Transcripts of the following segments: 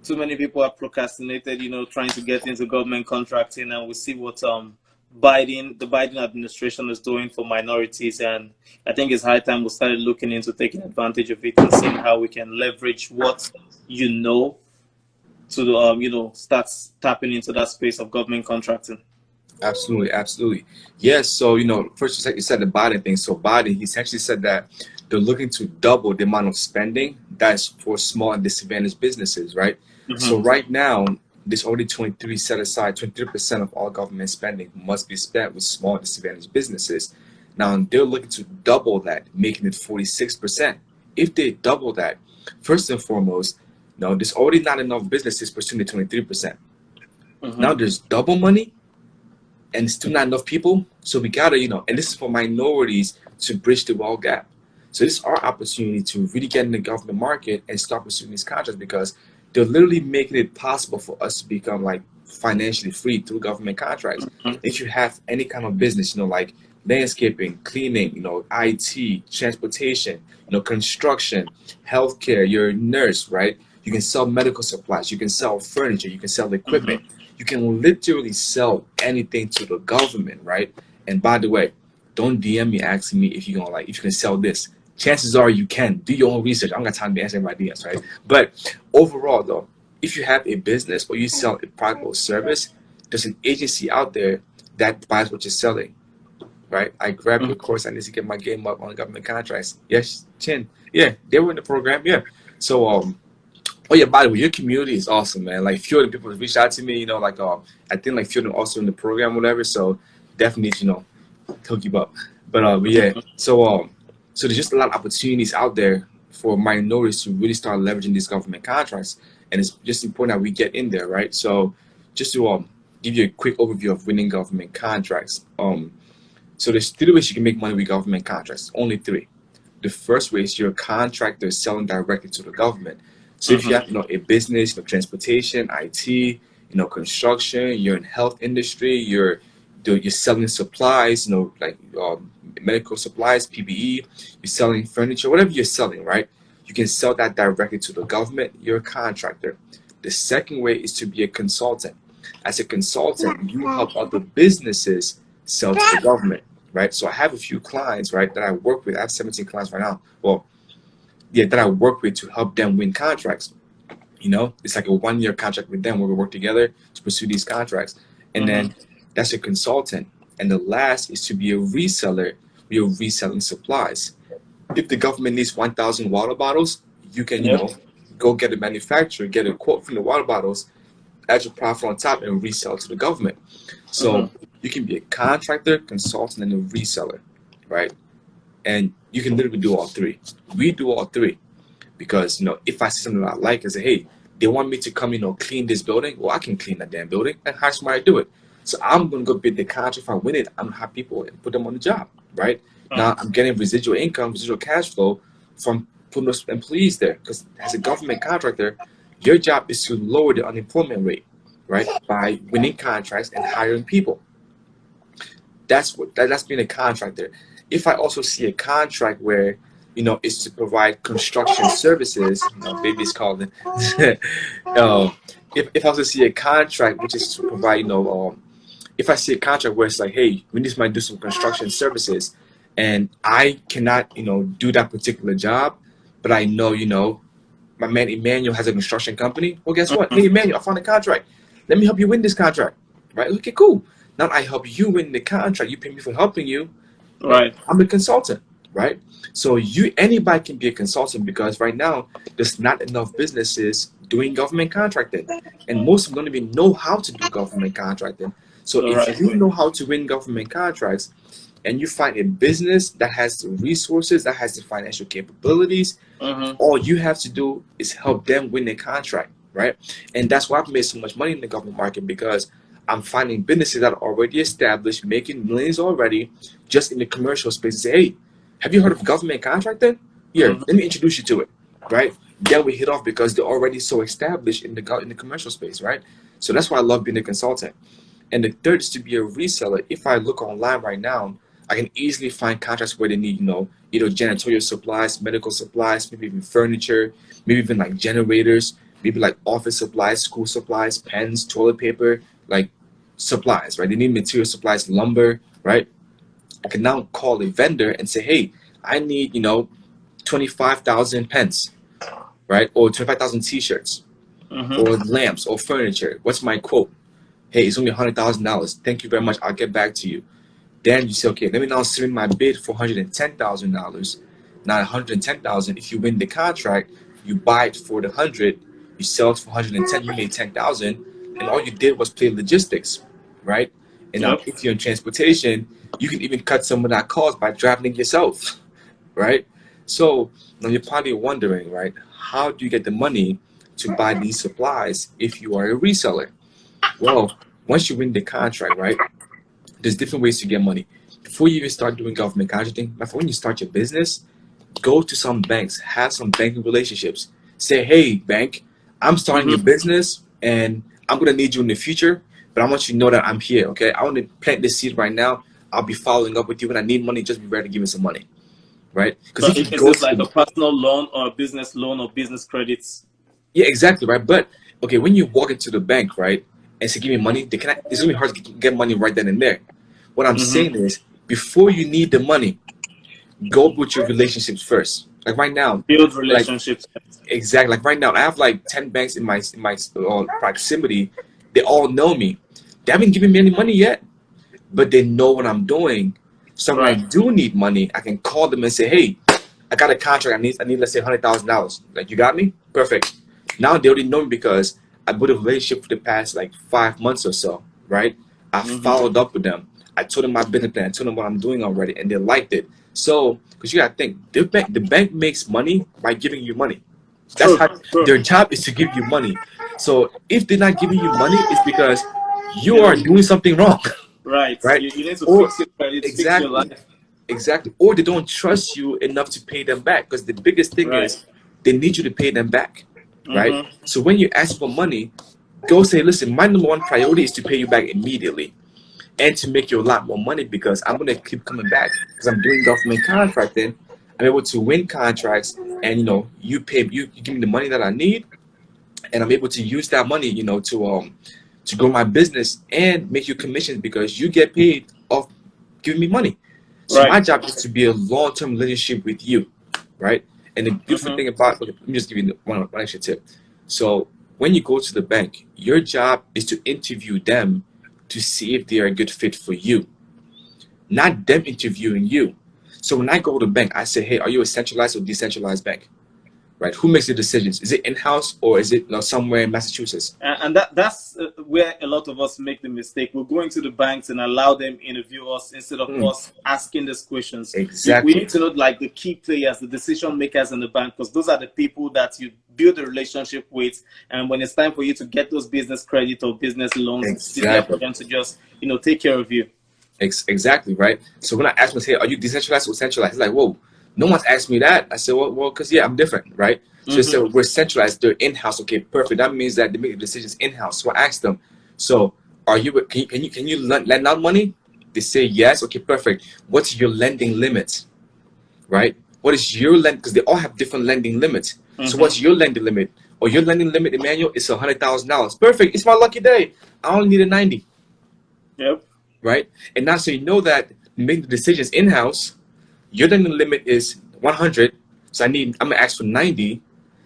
too many people have procrastinated, trying to get into government contracting, and we see what the Biden administration is doing for minorities, and I think it's high time we started looking into taking advantage of it and seeing how we can leverage what you know to start tapping into that space of government contracting. Absolutely, absolutely. Yes. So, first you said the Biden thing. So Biden, he essentially said that they're looking to double the amount of spending that's for small and disadvantaged businesses, right? So Mm-hmm. right now, there's already 23 set aside, 23% of all government spending must be spent with small and disadvantaged businesses. Now they're looking to double that, making it 46%. If they double that, first and foremost, no, there's already not enough businesses pursuing the 23%. Now Mm-hmm. there's double money and still not enough people. So we gotta, and this is for minorities to bridge the wealth gap. So this is our opportunity to really get in the government market and start pursuing these contracts because they're literally making it possible for us to become like financially free through government contracts. If you have any kind of business, like landscaping, cleaning, IT, transportation, construction, healthcare, you're a nurse, right? You can sell medical supplies, you can sell furniture, you can sell Mm-hmm. equipment, you can literally sell anything to the government, right? And by the way, don't DM me asking me if if you can sell this. Chances are you can. Do your own research. I don't got time to answer my DMs, right? But overall, though, if you have a business or you sell a product or service, there's an agency out there that buys what you're selling, right? I grab your course. I need to get my game up on government contracts. Yes, Chin. Yeah, they were in the program. Yeah. So oh yeah, by the way, your community is awesome, man. Like few of the people that reached out to me, I think like few of them also in the program, whatever. So definitely, hook you up. But yeah, so there's just a lot of opportunities out there for minorities to really start leveraging these government contracts, and it's just important that we get in there, right? So just to give you a quick overview of winning government contracts. So there's three ways you can make money with government contracts. Only three. The first way is your contractor selling directly to the government. So if you Mm-hmm. have a business, transportation, IT, construction, you're in health industry, you're selling supplies, like medical supplies, PPE, you're selling furniture, whatever you're selling, right? You can sell that directly to the government. You're a contractor. The second way is to be a consultant. As a consultant, you help other businesses sell to the government, right? So I have a few clients, right, that I work with. I have 17 clients right now. Well, yeah, that I work with to help them win contracts. It's like a 1 year contract with them where we work together to pursue these contracts. And Mm-hmm. then that's a consultant. And the last is to be a reseller. We are reselling supplies. If the government needs 1,000 water bottles, you can, Yep. go get a manufacturer, get a quote from the water bottles, add your profit on top, and resell to the government. Mm-hmm. So you can be a contractor, consultant, and a reseller, right? And you can literally do all three. We do all three because if I see something I like, I say, hey, they want me to come, clean this building. Well, I can clean that damn building and hire somebody to do it. So I'm gonna go bid the contract. If I win it, I'm gonna have people and put them on the job, right? Now I'm getting residual income, residual cash flow from putting those employees there. Because as a government contractor, your job is to lower the unemployment rate, right? By winning contracts and hiring people. That's being a contractor. If I also see a contract where it's to provide construction services, baby's calling. um, if I also see a contract which is to provide, if I see a contract where it's like, hey, we just might do some construction services, and I cannot, do that particular job, but I know, my man Emmanuel has a construction company. Well, guess what? Hey, Emmanuel, I found a contract. Let me help you win this contract. Right? Okay, cool. Now I help you win the contract. You pay me for helping you. Right. I'm a consultant, right? So anybody can be a consultant because right now there's not enough businesses doing government contracting, and most of them don't even know how to do government contracting. So if Right. you know how to win government contracts, and you find a business that has the resources, that has the financial capabilities, Mm-hmm. all you have to do is help them win their contract, right? And that's why I've made so much money in the government market because I'm finding businesses that are already established, making millions already, just in the commercial space. And say, hey, have you heard of government contracting? Here, Mm-hmm. let me introduce you to it, right? Then we hit off because they're already so established in the commercial space, right? So that's why I love being a consultant. And the third is to be a reseller. If I look online right now, I can easily find contracts where they need, janitorial supplies, medical supplies, maybe even furniture, maybe even like generators. maybe like office supplies, school supplies, pens, toilet paper, like supplies, right? They need material supplies, lumber, right? I can now call a vendor and say, hey, I need, 25,000 pens, right? Or 25,000 t-shirts Mm-hmm. or lamps or furniture. What's my quote? Hey, it's only $100,000. Thank you very much. I'll get back to you. Then you say, okay, let me now submit my bid for $110,000. Now, 110,000. If you win the contract, you buy it for the 100. You sell it for 110. You made 10,000, and all you did was play logistics, right? And now, Yep. if you're in transportation, you can even cut some of that cost by driving it yourself, right? So now you're probably wondering, right? How do you get the money to buy these supplies if you are a reseller? Well, once you win the contract, right? There's different ways to get money. Before you even start doing government contracting, but when you start your business, go to some banks, have some banking relationships. Say, hey, bank, I'm starting a Mm-hmm. business and I'm gonna need you in the future, but I want you to know that I'm here. Okay, I want to plant this seed right now. I'll be following up with you when I need money. Just be ready to give me some money, right? Because So if you is go this to like a the personal loan or business credits? yeah, exactly, right. But okay, when you walk into the bank, right, and say, give me money, it's gonna be hard to get money right then and there. What I'm saying Mm-hmm. is, before you need the money, go with your relationships first. Like right now, Build like relationships. exactly like right now, I have like 10 banks in my proximity. They all know me. They haven't given me any money yet, but they know what I'm doing. So when I Right. do need money, I can call them and say, "Hey, I got a contract. I need let's say $100,000. Like you got me? Perfect." Now they already know me because I built a relationship for the past like 5 months or so, right? I Mm-hmm. followed up with them. I told them my business plan. I told them what I'm doing already, and they liked it. So, because you gotta think, the bank makes money by giving you money. That's True. how True. their job is to give you money. So if they're not giving you money, it's because you You are know, doing something wrong, right. right? You need to Or fix your credit, fix your exactly, life. exactly. Or they don't trust you enough to pay them back. Because the biggest thing Right. is they need you to pay them back, right? Mm-hmm. So when you ask for money, go say, listen, my number one priority is to pay you back immediately and to make you a lot more money because I'm gonna keep coming back because I'm doing government contracting. I'm able to win contracts, and you give me the money that I need, and I'm able to use that money, to grow my business and make you commissions because you get paid off giving me money. So Right. my job is to be a long-term relationship with you, right? And the beautiful Mm-hmm. thing about okay, let me just give you one extra tip. So when you go to the bank, your job is to interview them to see if they are a good fit for you, not them interviewing you. So when I go to the bank, I say, hey, are you a centralized or decentralized bank? Right? Who makes the decisions? Is it in-house or is it somewhere in Massachusetts? And that's where a lot of us make the mistake. We're going to the banks and allow them interview us instead of Mm, us asking these questions. We exactly. need to know like the key players, the decision makers in the bank, because those are the people that you build a relationship with. And when it's time for you to get those business credit or business loans, it's easier for Exactly. them to just take care of you. Exactly, right? So when I ask myself, are you decentralized or centralized? It's like, whoa, no one's asked me that. I said, well, because yeah, I'm different, right? So they said, Mm-hmm. well, we're centralized, they're in-house. Okay, perfect. That means that they make the decisions in-house. So I asked them, so are you can you lend out money? They say yes. Okay, perfect. What's your lending limit, right? What is your lend? Because they all have different lending limits. So Mm-hmm. what's your lending limit? Or your lending limit, Emmanuel, is $100,000. Perfect. It's my lucky day. I only need a 90, Yep. right? And now, so you know that make the decisions in house. Your lending limit is 100, so I'm gonna ask for 90.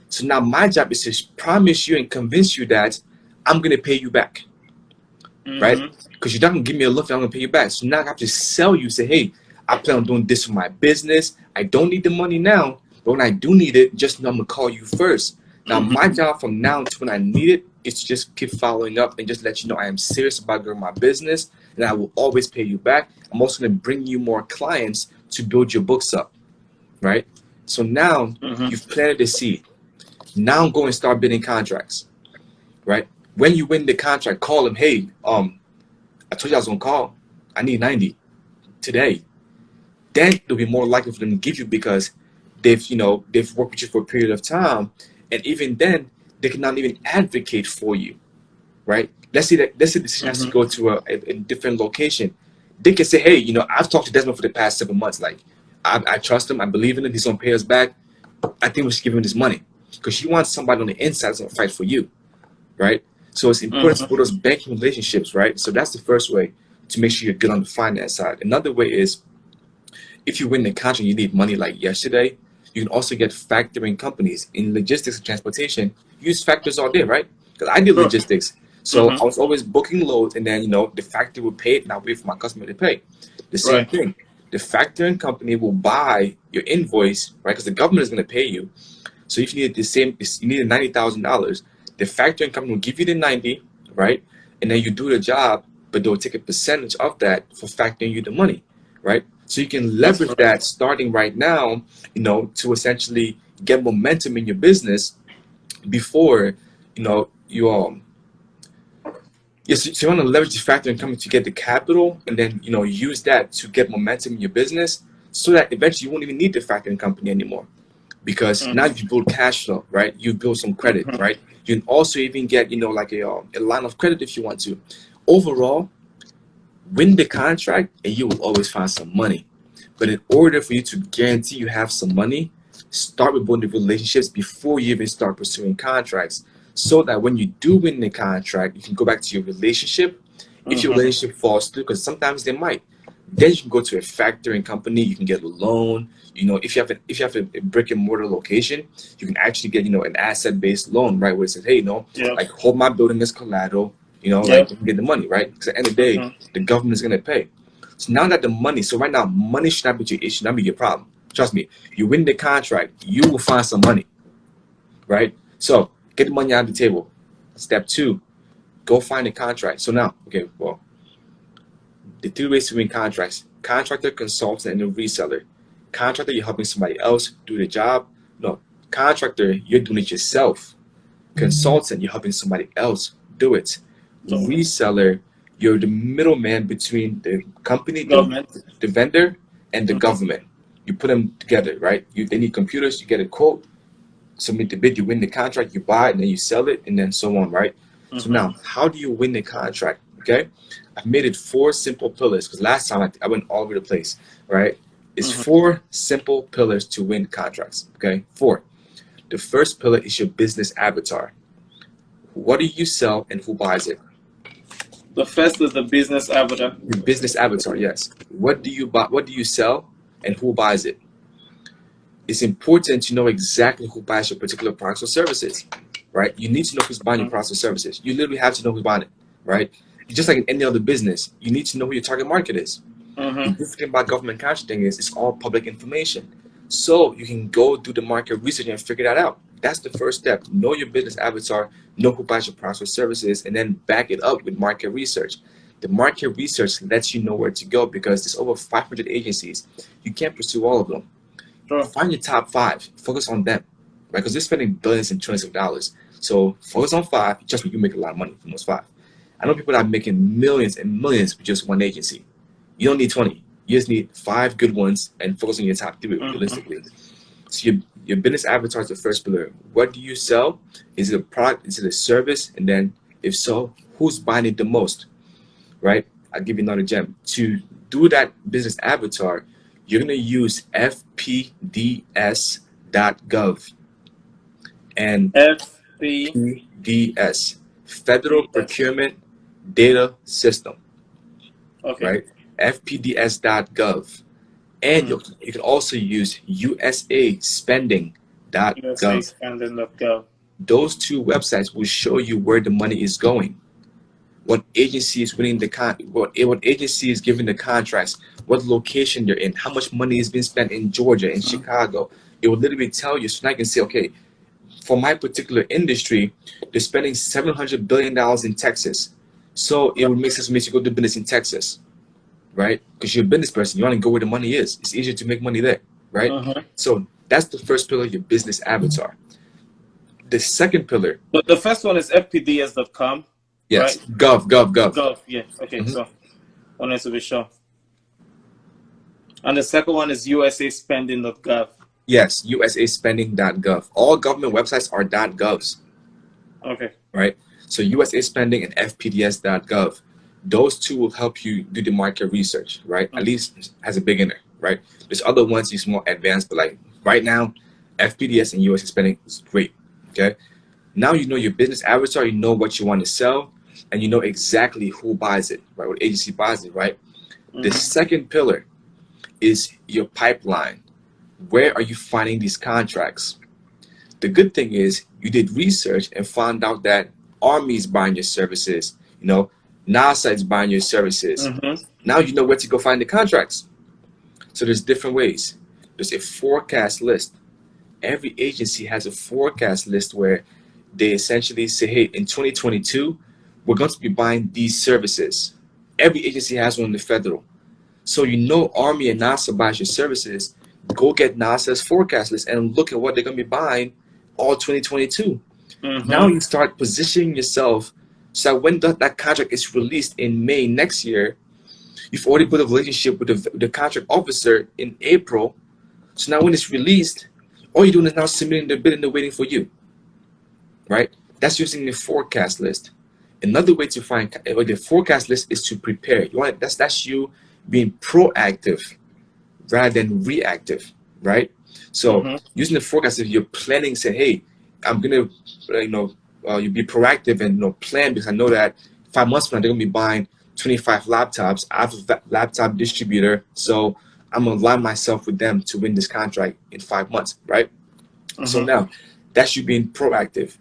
So now my job is to promise you and convince you that I'm gonna pay you back, right? Mm-hmm. Because you're not gonna give me a look, I'm gonna pay you back. So now I have to sell you, say, hey, I plan on doing this for my business. I don't need the money now, but when I do need it, just know I'm gonna call you first. Now my Mm-hmm. job from now to when I need it is to just keep following up and just let you know I am serious about growing my business and I will always pay you back. I'm also gonna bring you more clients to build your books up, right? So now Mm-hmm. you've planted the seed. Now go and start bidding contracts, right? When you win the contract, call them. Hey, I told you I was gonna call. I need 90 today. Then it'll be more likely for them to give you because they've worked with you for a period of time, and even then they cannot even advocate for you, right? Let's say the decision has to Mm-hmm. go to a different location. They can say, hey, I've talked to Desmond for the past 7 months. Like, I trust him. I believe in him. He's gonna pay us back. I think we should give him this money. because she wants somebody on the inside that's gonna fight for you, right? So it's important to build those banking relationships, right? So that's the first way to make sure you're good on the finance side. Another way is if you win the contract, you need money like yesterday. You can also get factoring companies in logistics and transportation. Use factors all day, right? Because I did Sure. logistics, so I was always booking loads, and then the factory would pay it, and I wait for my customer to pay. The same Right. thing. The factoring company will buy your invoice, right? Because the government is going to pay you. So if you need you need $90,000. The factoring company will give you the 90, right? And then you do the job, but they'll take a percentage of that for factoring you the money, right? So you can That's leverage correct. that starting right now, to essentially get momentum in your business before, you yes, so you want to leverage the factoring company to get the capital, and then use that to get momentum in your business, so that eventually you won't even need the factoring company anymore, because now you build cash flow, right? You build some credit, right? You can also even get like a line of credit if you want to. Overall, win the contract and you will always find some money. But in order for you to guarantee you have some money, start with building relationships before you even start pursuing contracts, so that when you do win the contract, you can go back to your relationship. If your relationship falls through, because sometimes they might, then you can go to a factoring company. You can get a loan. If you have a brick and mortar location, you can actually get an asset based loan, right? Where it says, hey, like, hold my building as collateral. Like, you can get the money, right? Because at the end of the day, the government is gonna pay. So now that so right now, money should not be your issue, not be your problem. Trust me, you win the contract, you will find some money, right? So get the money out of the table. Step 2, go find a contract. So now, okay, well, the 3 ways to win contracts: contractor, consultant, and a reseller. Contractor, you're helping somebody else do the job. No, contractor, you're doing it yourself. Consultant, you're helping somebody else do it. Reseller, you're the middleman between the company, Government. the vendor, and the government. You put them together, right? They need computers, you get a quote, submit the bid, you win the contract, you buy it, and then you sell it, and then so on, right? So now, how do you win the contract? Okay, I've made it 4 simple pillars, because last time I went all over the place, right? It's 4 simple pillars to win contracts. Okay, 4. The first pillar is your business avatar. What do you sell and who buys it? The first is the business avatar. Your business avatar, yes. What do you buy? What do you sell, and who buys it? It's important to know exactly who buys your particular products or services, right? You need to know who's buying your products or services. You literally have to know who's buying it, right? Just like in any other business, you need to know who your target market is. The good thing about government contracting is it's all public information. So you can go do the market research and figure that out. That's the first step. Know your business avatar, know who buys your products or services, and then back it up with market research. The market research lets you know where to go, because there's over 500 agencies. You can't pursue all of them. Sure. Find your top 5. Focus on them, right? Because they're spending billions and trillions of dollars. So focus on 5. Trust me, you make a lot of money from those 5. I know people that are making millions and millions with just one agency. You don't need 20. You just need 5 good ones, and focus on your top 3 realistically. So your business avatar is the first pillar. What do you sell? Is it a product? Is it a service? And then, if so, who's buying it the most, right? I'll give you another gem. To do that business avatar, you're going to use fpds.gov and PDS, Federal Procurement Data System, right? fpds.gov. And you can also use usaspending.gov. usaspending.gov. Those 2 websites will show you where the money is going, what agency is winning what agency is giving the contracts, what location you're in, how much money has been spent in Georgia, in Chicago. It will literally tell you, so now I can say, okay, for my particular industry, they're spending $700 billion in Texas. So it would make sense for me to go do business in Texas, right? Because you're a business person, you want to go where the money is. It's easier to make money there, right? So that's the first pillar, your business avatar. The second pillar. But the first one is fpds.com. Yes, right? Gov. Gov, yeah. Okay, so I wanted to be sure. And the second one is usaspending.gov. Yes, usaspending.gov. All government websites are .govs. Okay. Right? So USA Spending and fpds.gov. Those 2 will help you do the market research, right? At least as a beginner, right? There's other ones that's more advanced, but like right now, FPDS and USA Spending is great. Okay. Now you know your business avatar, you know what you want to sell, and you know exactly who buys it, right? What agency buys it, right? The Mm-hmm. second pillar is your pipeline. Where are you finding these contracts? The good thing is you did research and found out that Army is buying your services, NASA is buying your services. Mm-hmm. Now you know where to go find the contracts. So there's different ways. There's a forecast list. Every agency has a forecast list where they essentially say, hey, in 2022, we're going to be buying these services. Every agency has one in the federal. So you know Army and NASA buys your services. Go get NASA's forecast list and look at what they're going to be buying all 2022. Now Mm-hmm. you start positioning yourself so that when that contract is released in May next year, you've already built a relationship with the contract officer in April. So now when it's released, all you're doing is now submitting the bid and they're waiting for you, right? That's using the forecast list. Another way to find the forecast list is to prepare. That's you being proactive rather than reactive, right? So Mm-hmm. using the forecast, if you're planning, say, hey, I'm gonna, you be proactive and plan because I know that 5 months from now they're gonna be buying 25 laptops. I have a laptop distributor, so I'm gonna align myself with them to win this contract in 5 months, right? So Mm-hmm. now that's you being proactive.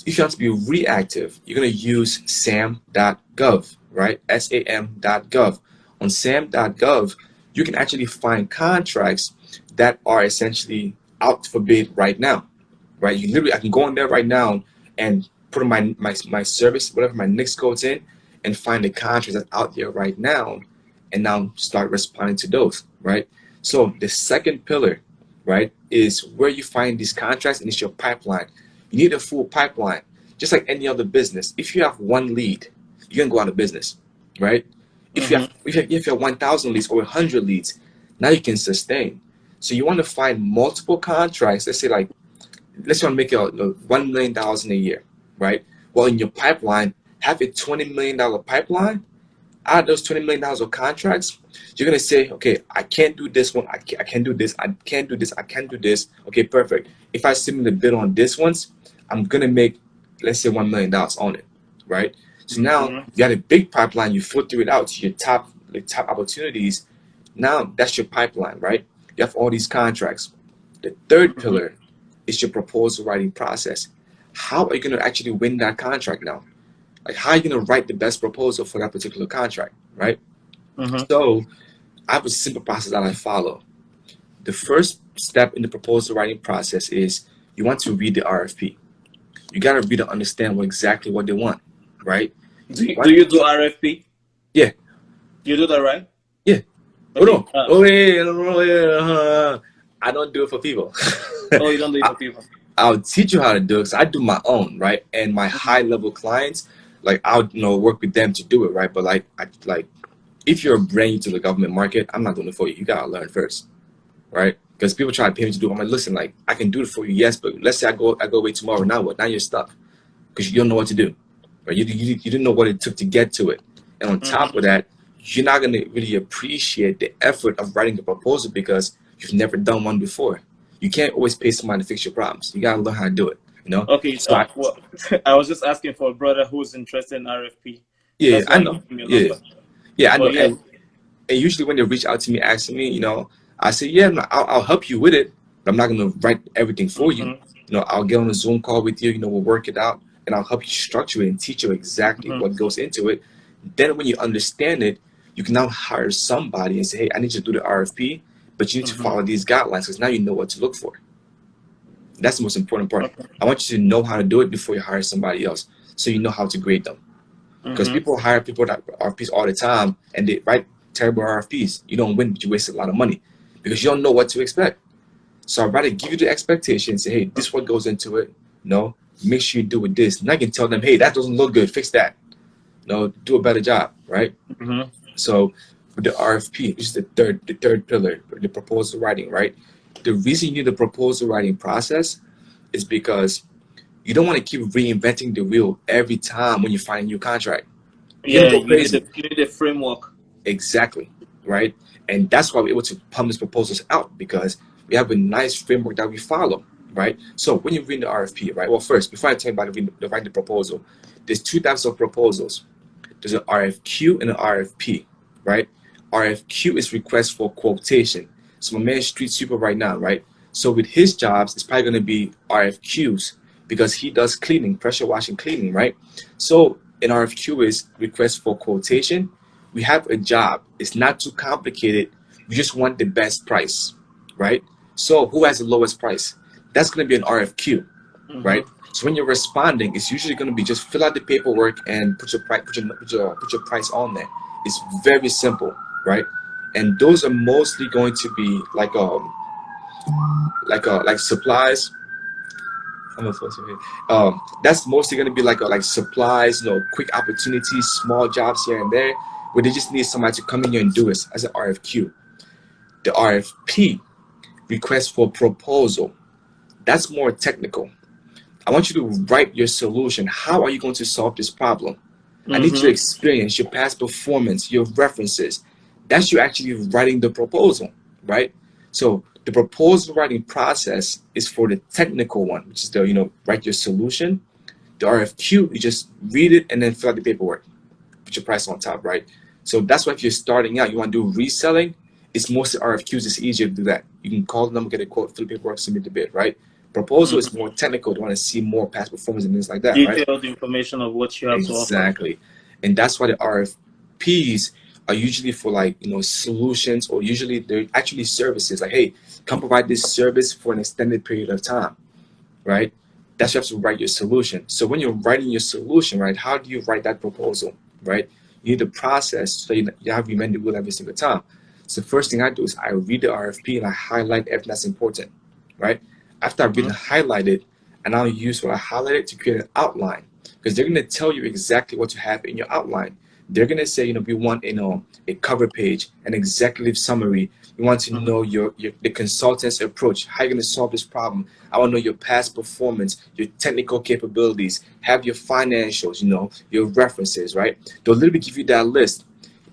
If you want to be reactive, you're going to use sam.gov, right? sam.gov. On sam.gov, you can actually find contracts that are essentially out for bid right now, right? I can go on there right now and put in my service, whatever my NICS code's in, and find the contracts that's out there right now, and now start responding to those, right? So the second pillar, right, is where you find these contracts, and it's your pipeline. You need a full pipeline, just like any other business. If you have one lead, you're gonna go out of business, right? If you Mm-hmm. have if you have 1,000 leads or 100 leads, now you can sustain. So you want to find multiple contracts. Let's say like let's want to make it $1 million in a year, right? Well, in your pipeline, have a $20 million pipeline. Out of those $20 million of contracts, you're gonna say, okay, I can't do this one. I can't do this. I can't do this. I can't do this. Okay, perfect. If I submit the bid on this ones, I'm gonna make, let's say, $1 million on it, right? So now Mm-hmm. you had a big pipeline. You filter it out to your top opportunities. Now that's your pipeline, right? You have all these contracts. The third Mm-hmm. pillar is your proposal writing process. How are you gonna actually win that contract now? Like, how are you going to write the best proposal for that particular contract, right? Mm-hmm. So I have a simple process that I follow. The first step in the proposal writing process is you want to read the RFP. You got to read and understand exactly what they want, right? Do What? you do RFP? Yeah, You do that, right? yeah. Oh Okay. no, oh yeah, no, yeah. I don't do it for people. Oh, you don't do it I, for people. I'll teach you how to do it. 'Cause I do my own, right? And my Mm-hmm. high level clients, like I'll work with them to do it, right? But if you're brand new to the government market, I'm not doing it for you. You gotta learn first, right? Because people try to pay me to do it. I'm like, listen, like I can do it for you, yes, but let's say I go away tomorrow. Now what? Now you're stuck because you don't know what to do, right? You didn't know what it took to get to it, and on top Mm-hmm. of that, you're not gonna really appreciate the effort of writing the proposal because you've never done one before. You can't always pay somebody to fix your problems. You gotta learn how to do it, you know. Okay. So Well, I was just asking for a brother who's interested in RFP. yeah, That's I why I gave know, him your yeah, number. yeah, I know, But yeah. and usually when they reach out to me asking me, I say, yeah, no, I'll help you with it, but I'm not going to write everything for you. Mm-hmm. I'll get on a Zoom call with you, we'll work it out, and I'll help you structure it and teach you exactly Mm-hmm. what goes into it. Then when you understand it, you can now hire somebody and say, hey, I need you to do the RFP, but you need to Mm-hmm. follow these guidelines because now you know what to look for. That's the most important part. Okay. I want you to know how to do it before you hire somebody else so you know how to grade them. Because Mm-hmm. people hire people that RFPs all the time and they write terrible RFPs. You don't win, but you waste a lot of money because you don't know what to expect. So I'd rather give you the expectation, say, hey, this is what goes into it. Make sure you do with this. And I can tell them, hey, that doesn't look good, fix that. Do a better job, right? Mm-hmm. So with the RFP, which is the third pillar, the proposal writing, right? The reason you need the proposal writing process is because you don't want to keep reinventing the wheel every time when you find a new contract. You're Yeah, gonna go crazy. you need a framework. Exactly, right? And that's why we're able to pump these proposals out because we have a nice framework that we follow. right? So when you read the RFP, right? Well, first, before I tell you about writing the proposal, there's two types of proposals. There's an RFQ and an RFP, right? RFQ is request for quotation. So my man street sweeper right now, right? So with his jobs, it's probably going to be RFQs because he does cleaning, pressure washing cleaning, right? So an RFQ is request for quotation. We have a job. It's not too complicated. We just want the best price, right? So who has the lowest price? That's going to be an RFQ, right? Mm-hmm. So when you're responding, it's usually going to be just fill out the paperwork and put your price, put your price on there. It's very simple, right? And those are mostly going to be like supplies. I'm not supposed to be. That's mostly going to be like supplies, quick opportunities, small jobs here and there, where they just need somebody to come in here and do it as an RFQ. The RFP, request for proposal, that's more technical. I want you to write your solution. How are you going to solve this problem? I need your Mm-hmm. experience, your past performance, your references. That's you actually writing the proposal, right? So the proposal writing process is for the technical one, which is write your solution. The RFQ, you just read it and then fill out the paperwork. Put your price on top, right? So that's why if you're starting out, you want to do reselling, it's mostly RFQs. It's easier to do that. You can call them, get a quote, fill the paperwork, submit the bid, right? Proposal is Mm-hmm. more technical. They want to see more past performance and things like that, right? Detailed information of what you have to offer. Exactly. And that's why the RFPs are usually for solutions, or usually they're actually services. Like, hey, come provide this service for an extended period of time, right? That's you have to write your solution. So when you're writing your solution, right, how do you write that proposal, right? You need the process so you have reinvent the wheel every single time. So the first thing I do is I read the RFP and I highlight everything that's important, right? After I read Mm-hmm. and highlight it, and I'll use what I highlighted to create an outline, because they're going to tell you exactly what to have in your outline. They're going to say, we want a cover page, an executive summary. We want to Mm-hmm. know the consultant's approach. How you're going to solve this problem. I want to know your past performance, your technical capabilities, have your financials, your references, right? They'll literally give you that list.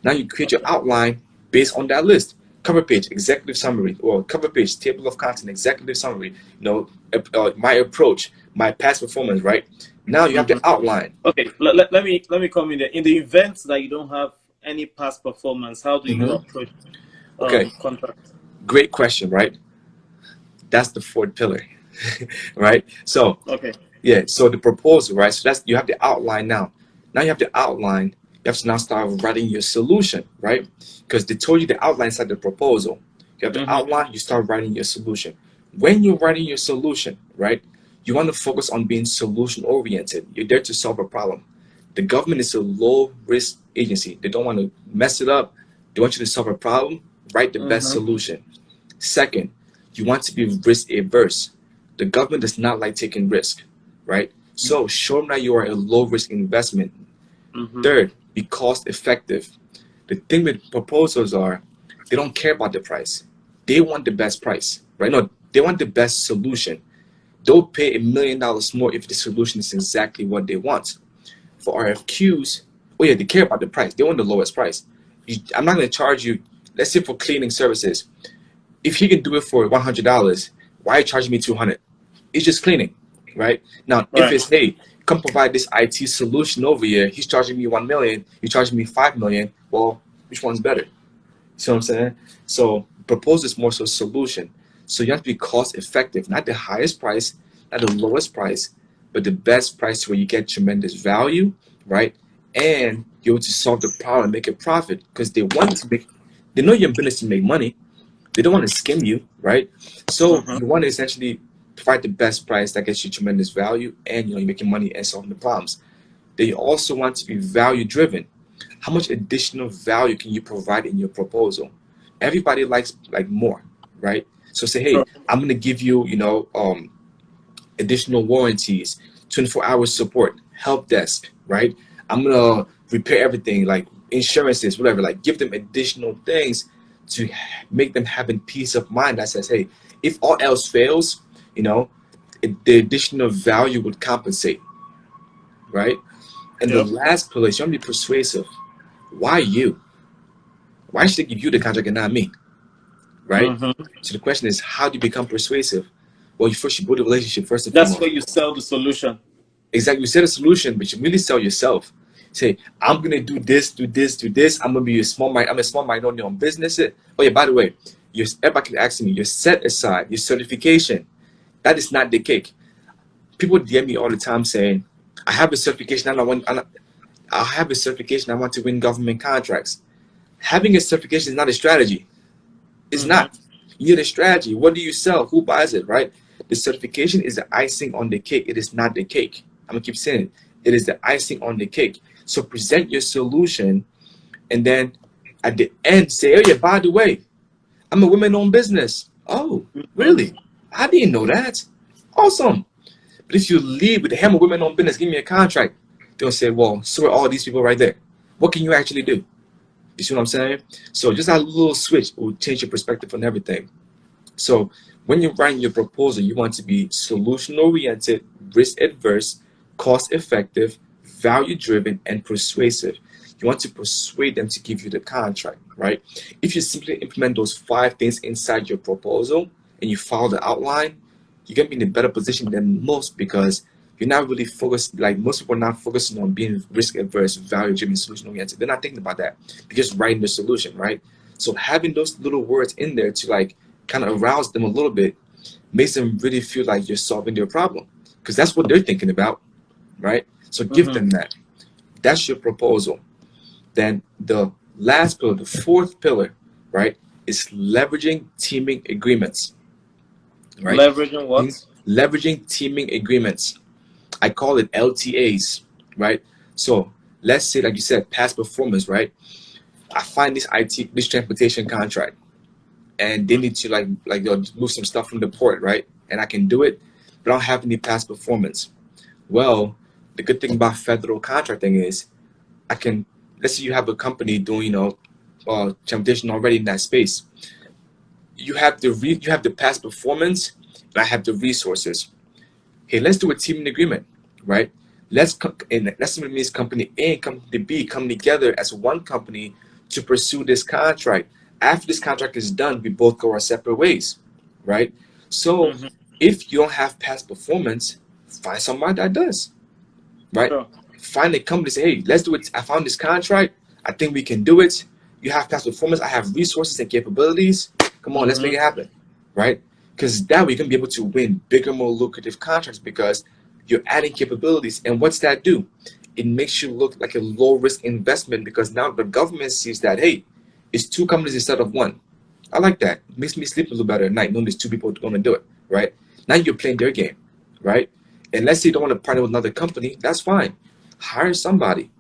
Now you create your outline based on that list. Cover page, executive summary, or cover page, table of content, executive summary. My approach, my past performance, right? Now you have the Mm-hmm. outline. Okay, let me come in there. In the event that you don't have any past performance, how do you Hmm. approach Okay, contracts? great question, right? That's the fourth pillar, right? So Okay. yeah, so the proposal, right? So that's you have the outline now. Now you have the outline. You have to now start writing your solution, right? Because they told you the outline inside the proposal. You have the Mm-hmm. outline. You start writing your solution. When you're writing your solution, right? You want to focus on being solution oriented. You're there to solve a problem. The government is a low risk agency. They don't want to mess it up. They want you to solve a problem. Write the best Mm-hmm. solution. Second, you want to be risk averse. The government does not like taking risk, right? So show them that you are a low risk investment. Mm-hmm. Third, be cost effective. The thing with proposals are they don't care about the price. They want the best price, right? No, they want the best solution. They'll pay $1 million more if the solution is exactly what they want. For RFQs, oh yeah, they care about the price. They want the lowest price. I'm not going to charge you. Let's say for cleaning services, if he can do it for $100, why are you charging me 200? It's just cleaning, right? Now, if Right. it's hey, come provide this IT solution over here, he's charging me 1 million, you're charging me 5 million. Well, which one's better? You see what I'm saying? So proposal is more so solution. So you have to be cost effective, not the highest price, not the lowest price, but the best price where you get tremendous value, right? And you're able to solve the problem, make a profit, because they know you're in business to make money. They don't want to skim you, right? So Mm-hmm. you want to essentially provide the best price that gets you tremendous value, and you're making money and solving the problems. They also want to be value driven. How much additional value can you provide in your proposal? Everybody likes like more, right? So say, hey, Sure. I'm gonna give you, additional warranties, 24 hours support, help desk, right? I'm gonna repair everything, like insurances, whatever. Like give them additional things to make them having peace of mind that says, hey, if all else fails, you know, the additional value would compensate, right? And the Yep. last pillar is you want to be persuasive. Why you? Why should they give you the contract and not me? Right? Mm-hmm. So the question is, how do you become persuasive? Well, you build a relationship first and That's foremost. where you sell the solution. Exactly. You set a solution, but you really sell yourself. Say, I'm gonna do this, do this, do this. I'm gonna be a small mind. I'm a small minority on business. Oh yeah, by the way, everybody can ask me. Your set aside, your certification. That is not the cake. People DM me all the time saying, I have a certification. I have a certification. I want to win government contracts. Having a certification is not a strategy. It's Mm-hmm. not. You need a strategy. What do you sell? Who buys it, right? The certification is the icing on the cake. It is not the cake. I'm going to keep saying it. It is the icing on the cake. So present your solution and then at the end say, oh, yeah, by the way, I'm a women-owned business. Oh, Mm-hmm. really? I didn't know that. Awesome. But if you leave with the hammer women-owned business, give me a contract, they'll say, well, so are all these people right there. What can you actually do? You see what I'm saying? So just that little switch will change your perspective on everything. So when you're writing your proposal, you want to be solution oriented, risk adverse, cost effective, value driven, and persuasive. You want to persuade them to give you the contract, right? If you simply implement those 5 things inside your proposal and you follow the outline, you're gonna be in a better position than most because you're not really focused. Like most people are not focusing on being risk adverse, value driven, solution oriented. They're not thinking about that. They're just writing the solution, right? So having those little words in there to like kind of arouse them a little bit makes them really feel like you're solving their problem because that's what they're thinking about, right? So give Mm-hmm. them that. That's your proposal. Then the last pillar, the fourth pillar, right, is leveraging teaming agreements, right? Leveraging what? Leveraging teaming agreements. I call it LTAs, right? So let's say, like you said, past performance, right? I find this transportation contract, and they need to like they'll move some stuff from the port, right? And I can do it, but I don't have any past performance. Well, the good thing about federal contracting is I can, let's say you have a company doing transportation already in that space. You have the past performance, and I have the resources. Hey, let's do a teaming agreement, right? Let's means company A and company B come together as one company to pursue this contract. After this contract is done, we both go our separate ways, right? So Mm-hmm. if you don't have past performance, find somebody that does, right? Sure. Find a company, say, hey, let's do it. I found this contract. I think we can do it. You have past performance. I have resources and capabilities. Come on, let's make Mm-hmm. it happen, right? Because that way you can be able to win bigger, more lucrative contracts because you're adding capabilities. And what's that do? It makes you look like a low risk investment because now the government sees that, hey, it's two companies instead of one. I like that. It makes me sleep a little better at night knowing there's two people going to do it, right? Now you're playing their game, right? And let's say you don't want to partner with another company, that's fine. Hire somebody,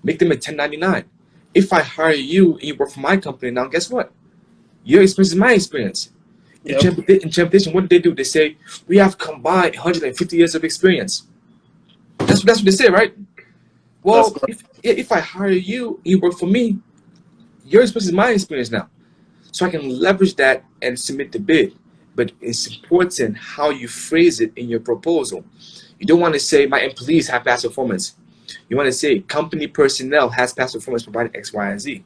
make them a 1099. If I hire you and you work for my company, now guess what? Your experience is my experience. In Yep. transportation, what do they do? They say, we have combined 150 years of experience. That's what they say, right? That's Well, correct. if I hire you and you work for me, your experience is my experience now. So I can leverage that and submit the bid. But it's important how you phrase it in your proposal. You don't want to say my employees have past performance. You want to say company personnel has past performance providing X, Y, and Z.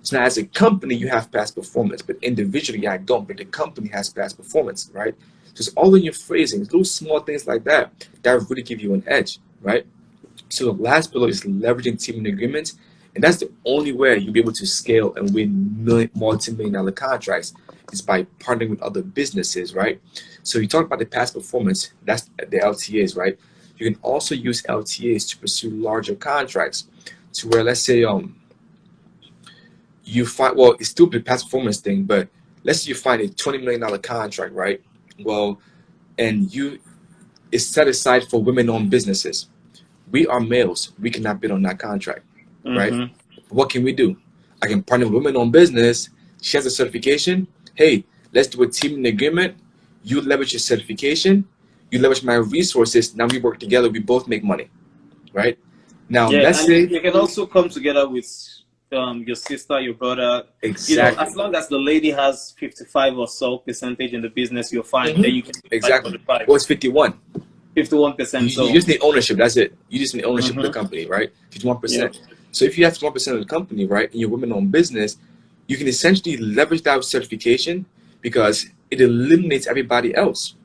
So now as a company, you have past performance, but individually I don't, but the company has past performance, right? So it's all in your phrasing, those small things like that that really give you an edge, right? So the last pillar is leveraging teaming agreements, and that's the only way you'll be able to scale and win multi-million-dollar contracts is by partnering with other businesses, right? So you talk about the past performance, that's the LTAs, right? You can also use LTAs to pursue larger contracts, to where let's say you find, well, it's still the past performance thing, but let's say you find a $20 million contract, right? Well, and you it's set aside for women-owned businesses. We are males. We cannot bid on that contract, right? Mm-hmm. What can we do? I can partner with women-owned business. She has a certification. Hey, let's do a teaming agreement. You leverage your certification. You leverage my resources. Now we work together. We both make money, right? Now Yeah, let's and say you can also come together with your sister, your brother. exactly, As long as the lady has 55 or so percentage in the business, you're fine. Then hmm you can do like exactly. 45, Well, it's 51. 51%. You So, just need ownership. That's it. You just need ownership of the mm-hmm. company, right? Yep. 51%. So if you have 51% of the company, right, and you're women-owned business, you can essentially leverage that certification because it eliminates everybody else.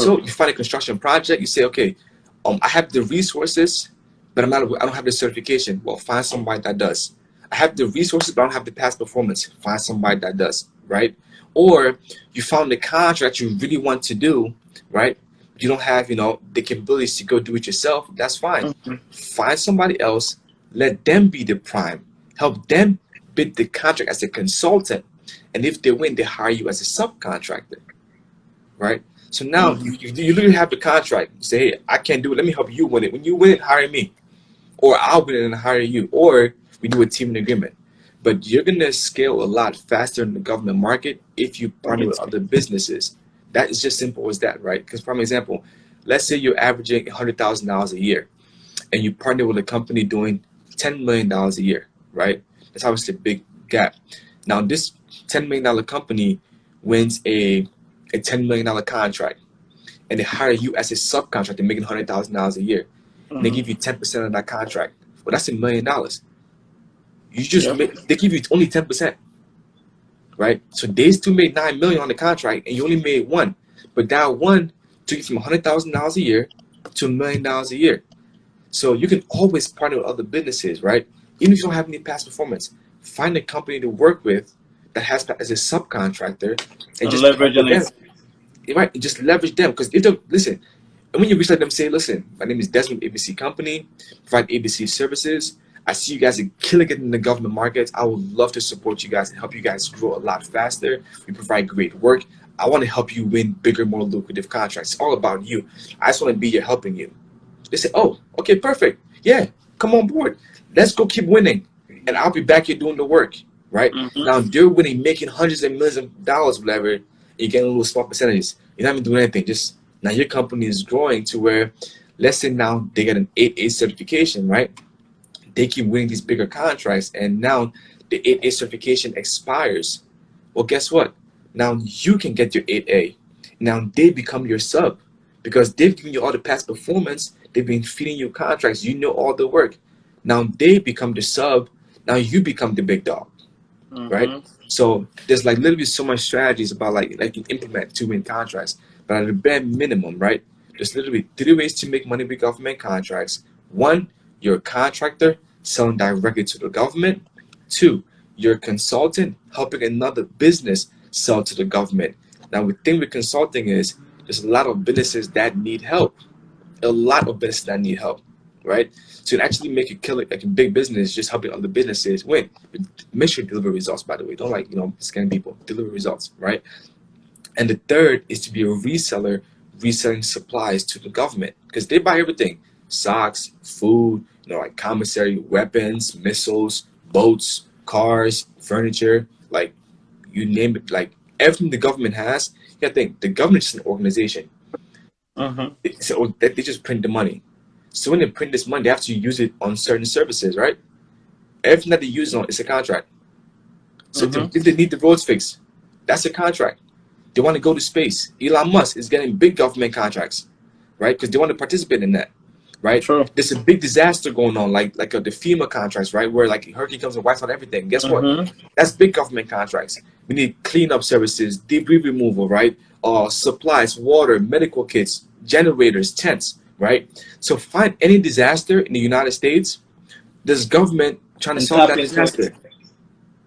So you find a construction project, you say, okay, I have the resources, but I don't have the certification. Well, find somebody that does. I have the resources, but I don't have the past performance. Find somebody that does, right? Or you found the contract you really want to do, right? You don't have, the capabilities to go do it yourself. That's fine. Mhm. Find somebody else. Let them be the prime. Help them bid the contract as a consultant. And if they win, they hire you as a subcontractor, right? So now Mhm. you literally have the contract. You say, hey, I can't do it. Let me help you win it. When you win it, hire me. Or I'll win it and hire you. Or we do a team agreement. But you're going to scale a lot faster in the government market if you partner with other businesses. That is just simple as that, right? Because, for example, let's say you're averaging $100,000 a year and you partner with a company doing $10 million a year, right? That's obviously a big gap. Now, this $10 million company wins a $10 million contract and they hire you as a subcontractor making $100,000 a year. And they Mhm. give you 10% of that contract. Well, that's $1 million. Yep. They give you only 10%, right? So they still made 9 million on the contract and you only made one. But that one took you from $100,000 a year to $1 million a year. So you can always partner with other businesses, right? Even if you don't have any past performance, find a company to work with that has as a subcontractor and And just partner with leveraging them, it. right? And just leverage them. Because if they listen, and when you reach out to them, say, listen, my name is Desmond, ABC Company, provide ABC services. I see you guys are killing it in the government markets. I would love to support you guys and help you guys grow a lot faster. We provide great work. I want to help you win bigger, more lucrative contracts. It's all about you. I just want to be here helping you. They say, oh, okay, perfect. Yeah, come on board. Let's go keep winning. And I'll be back here doing the work, right? Mhm. Now they're winning, making hundreds of millions of dollars, whatever. And you're getting a little small percentages. You're not even doing anything. Just now your company is growing to where, let's say now they get an 8A certification, right? They keep winning these bigger contracts, and now the 8A certification expires. Well, guess what? Now you can get your 8A. Now they become your sub because they've given you all the past performance. They've been feeding you contracts. You know all the work. Now they become the sub. Now you become the big dog, right? Mhm. So there's like literally so much strategies about like you implement to win contracts. But at the bare minimum, right? There's literally three ways to make money with government contracts. One, you're a contractor selling directly to the government. Two, you're a consultant helping another business sell to the government. Now, the thing with consulting is there's a lot of businesses that need help. A lot of businesses that need help, right? So you actually make a killer, like a big business, just helping other businesses win. Make sure you deliver results, by the way. Don't scam people. Deliver results, right? And the third is to be a reseller, reselling supplies to the government because they buy everything: socks, food, like commissary, weapons, missiles, boats, cars, furniture, like you name it, like everything the government has. You gotta think the government is an organization. Mhm. So they just print the money. So when they print this money, they have to use it on certain services, right? Everything that they use on is a contract. So Mhm. if they need the roads fixed, that's a contract. They want to go to space. Elon Musk is getting big government contracts, right? Because they want to participate in that, right? True. There's a big disaster going on, like the FEMA contracts, right? Where like hurricane comes and wipes out everything. Guess what? Mhm. That's big government contracts. We need cleanup services, debris removal, right? Supplies, water, medical kits, generators, tents, right? So find any disaster in the United States. There's government trying to And solve tap that into it. disaster,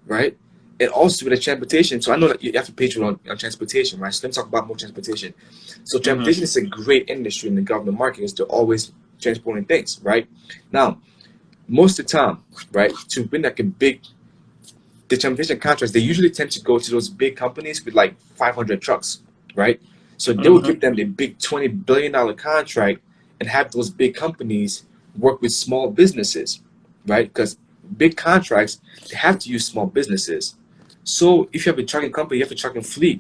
right? And also with the transportation. So I know that you have to pay for on transportation, right? So let me talk about more transportation. So Mhm. transportation is a great industry in the government market because they're always transporting things, right? Now, most of the time, right, to win like a big the transportation contracts, they usually tend to go to those big companies with like 500 trucks, right? So they will Mhm. give them the big $20 billion contract and have those big companies work with small businesses, right? Because big contracts, they have to use small businesses. So if you have a trucking company, you have a trucking fleet,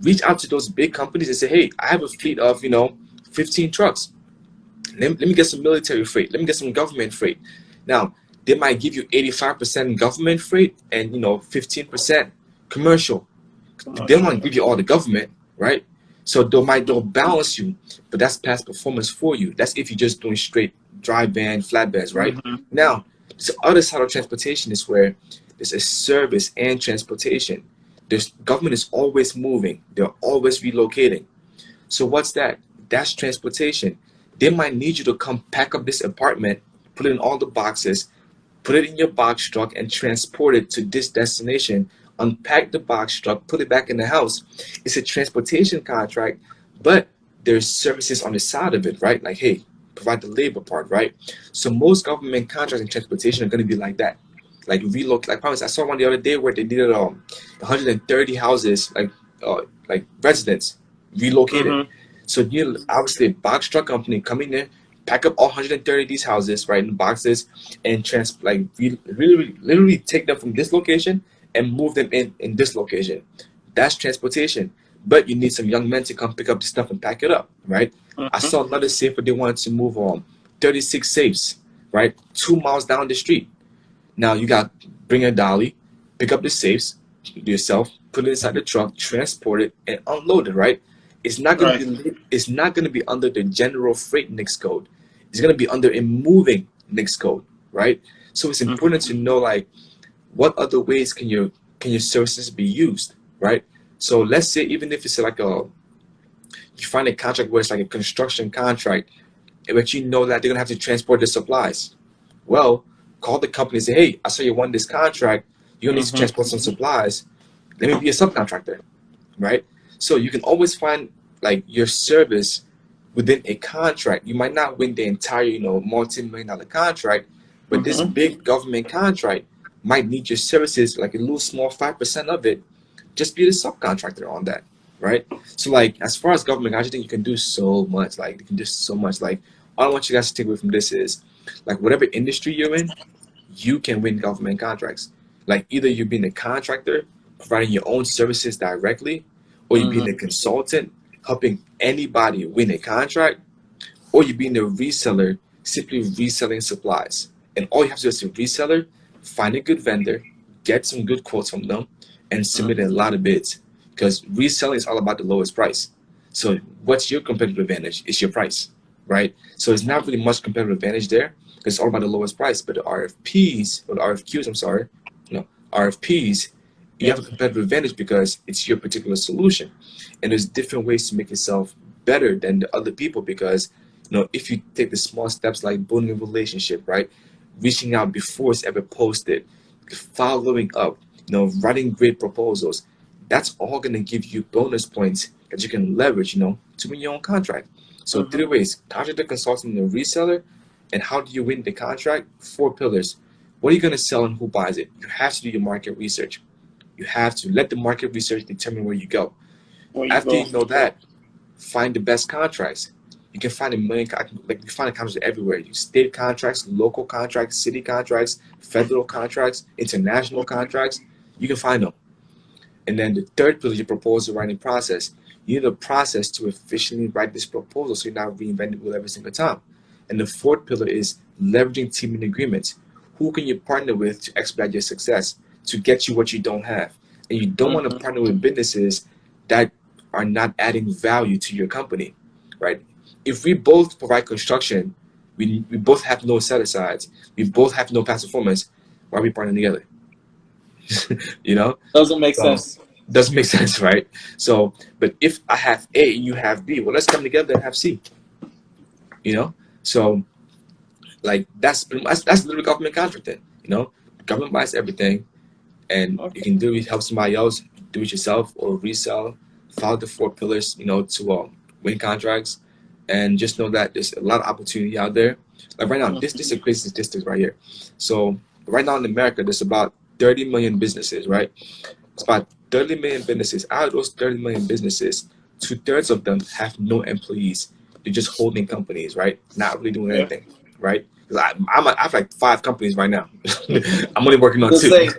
reach out to those big companies and say, hey, I have a fleet of, 15 trucks. Let me get some military freight. Let me get some government freight. Now, they might give you 85% government freight and 15% commercial. They don't want Commercial. to give you all the government, right? So they'll balance you, but that's past performance for you. That's if you're just doing straight dry van, flatbeds, right? Mhm. Now, the other side of transportation is where there's a service and transportation. There's government is always moving, they're always relocating. So what's that? That's transportation. They might need you to come pack up this apartment, put it in all the boxes, put it in your box truck, and transport it to this destination. Unpack the box truck, put it back in the house. It's a transportation contract, but there's services on the side of it, right? Like, hey, provide the labor part, right? So most government contracts in transportation are going to be like that. Like relocate. Like, promise, I saw one the other day where they needed 130 houses, like residents relocated. Mm-hmm. So you obviously a box truck company coming in, pack up all 130 of these houses, right, in boxes, and literally take them from this location and move them in this location. That's transportation. But you need some young men to come pick up the stuff and pack it up, right? I Mm-hmm. saw another safe where they wanted to move 36 safes, right, 2 miles down the street. Now you got bring a dolly, pick up the safes yourself, put it inside the truck, transport it, and unload it. Right? Right. It's not gonna be under the general freight NICS code. It's gonna be under a moving NICS code. Right? So it's Mm-hmm. important to know like what other ways can your services be used. Right? So let's say even if it's like a you find a contract where it's like a construction contract, but you know that they're gonna have to transport the supplies. Well, call the company and say, hey, I saw you won this contract. You're gonna need to Mm-hmm. transport some supplies. Let me be a subcontractor, right? So you can always find like your service within a contract. You might not win the entire, multi-million-dollar contract, but this Mm-hmm. big government contract might need your services, like a little small 5% of it. Just be the subcontractor on that, right? So like as far as government, I just think you can do so much. Like you can do so much. Like all I want you guys to take away from this is like whatever industry you're in, you can win government contracts. Like either you being a contractor, providing your own services directly, or you being a consultant, helping anybody win a contract, or you being a reseller, simply reselling supplies. And all you have to do as a reseller, find a good vendor, get some good quotes from them, and submit a lot of bids. Because reselling is all about the lowest price. So what's your competitive advantage? It's your price, right? So it's not really much competitive advantage there because it's all about the lowest price. But the RFPs, or the RFQs, I'm sorry, RFPs, you have Yep. a competitive advantage because it's your particular solution. And there's different ways to make yourself better than the other people because if you take the small steps like building a relationship, right? Reaching out before it's ever posted, following up, writing great proposals, that's all going to give you bonus points that you can leverage, to win your own contract. So Mm-hmm. three ways: contractor, consultant, and reseller. And how do you win the contract? 4 pillars. What are you going to sell and who buys it? You have to do your market research. You have to let the market research determine where you go. Where you After go. you know that, find the best contracts. You can find a million, like you find contracts everywhere. State contracts, local contracts, city contracts, federal contracts, international contracts. You can find them. And then the third pillar is your proposal writing process. You need a process to efficiently write this proposal so you're not reinventing the wheel every single time. And the fourth pillar is leveraging teaming agreements. Who can you partner with to expedite your success, to get you what you don't have? And you don't want to Mm-hmm. partner with businesses that are not adding value to your company, right? If we both provide construction, we both have no set asides, we both have no past performance, why are we partnering together? you know? Doesn't make So sense. doesn't make sense, right? So, but if I have A and you have B, well, let's come together and have C. You know, so like that's literally government contracting. Government buys everything, and you Okay. can do it, help somebody else, do it yourself, or resell. Follow the 4 pillars, to win contracts, and just know that there's a lot of opportunity out there. Like right now, this is a crazy statistics right here. So right now in America, there's about 30 million businesses, right? It's about 30 million businesses. Out of those 30 million businesses, 2/3 of them have no employees. They're just holding companies, right? Not really doing Yeah. anything, right? Because I have like 5 companies right now. I'm only working on The 2. same.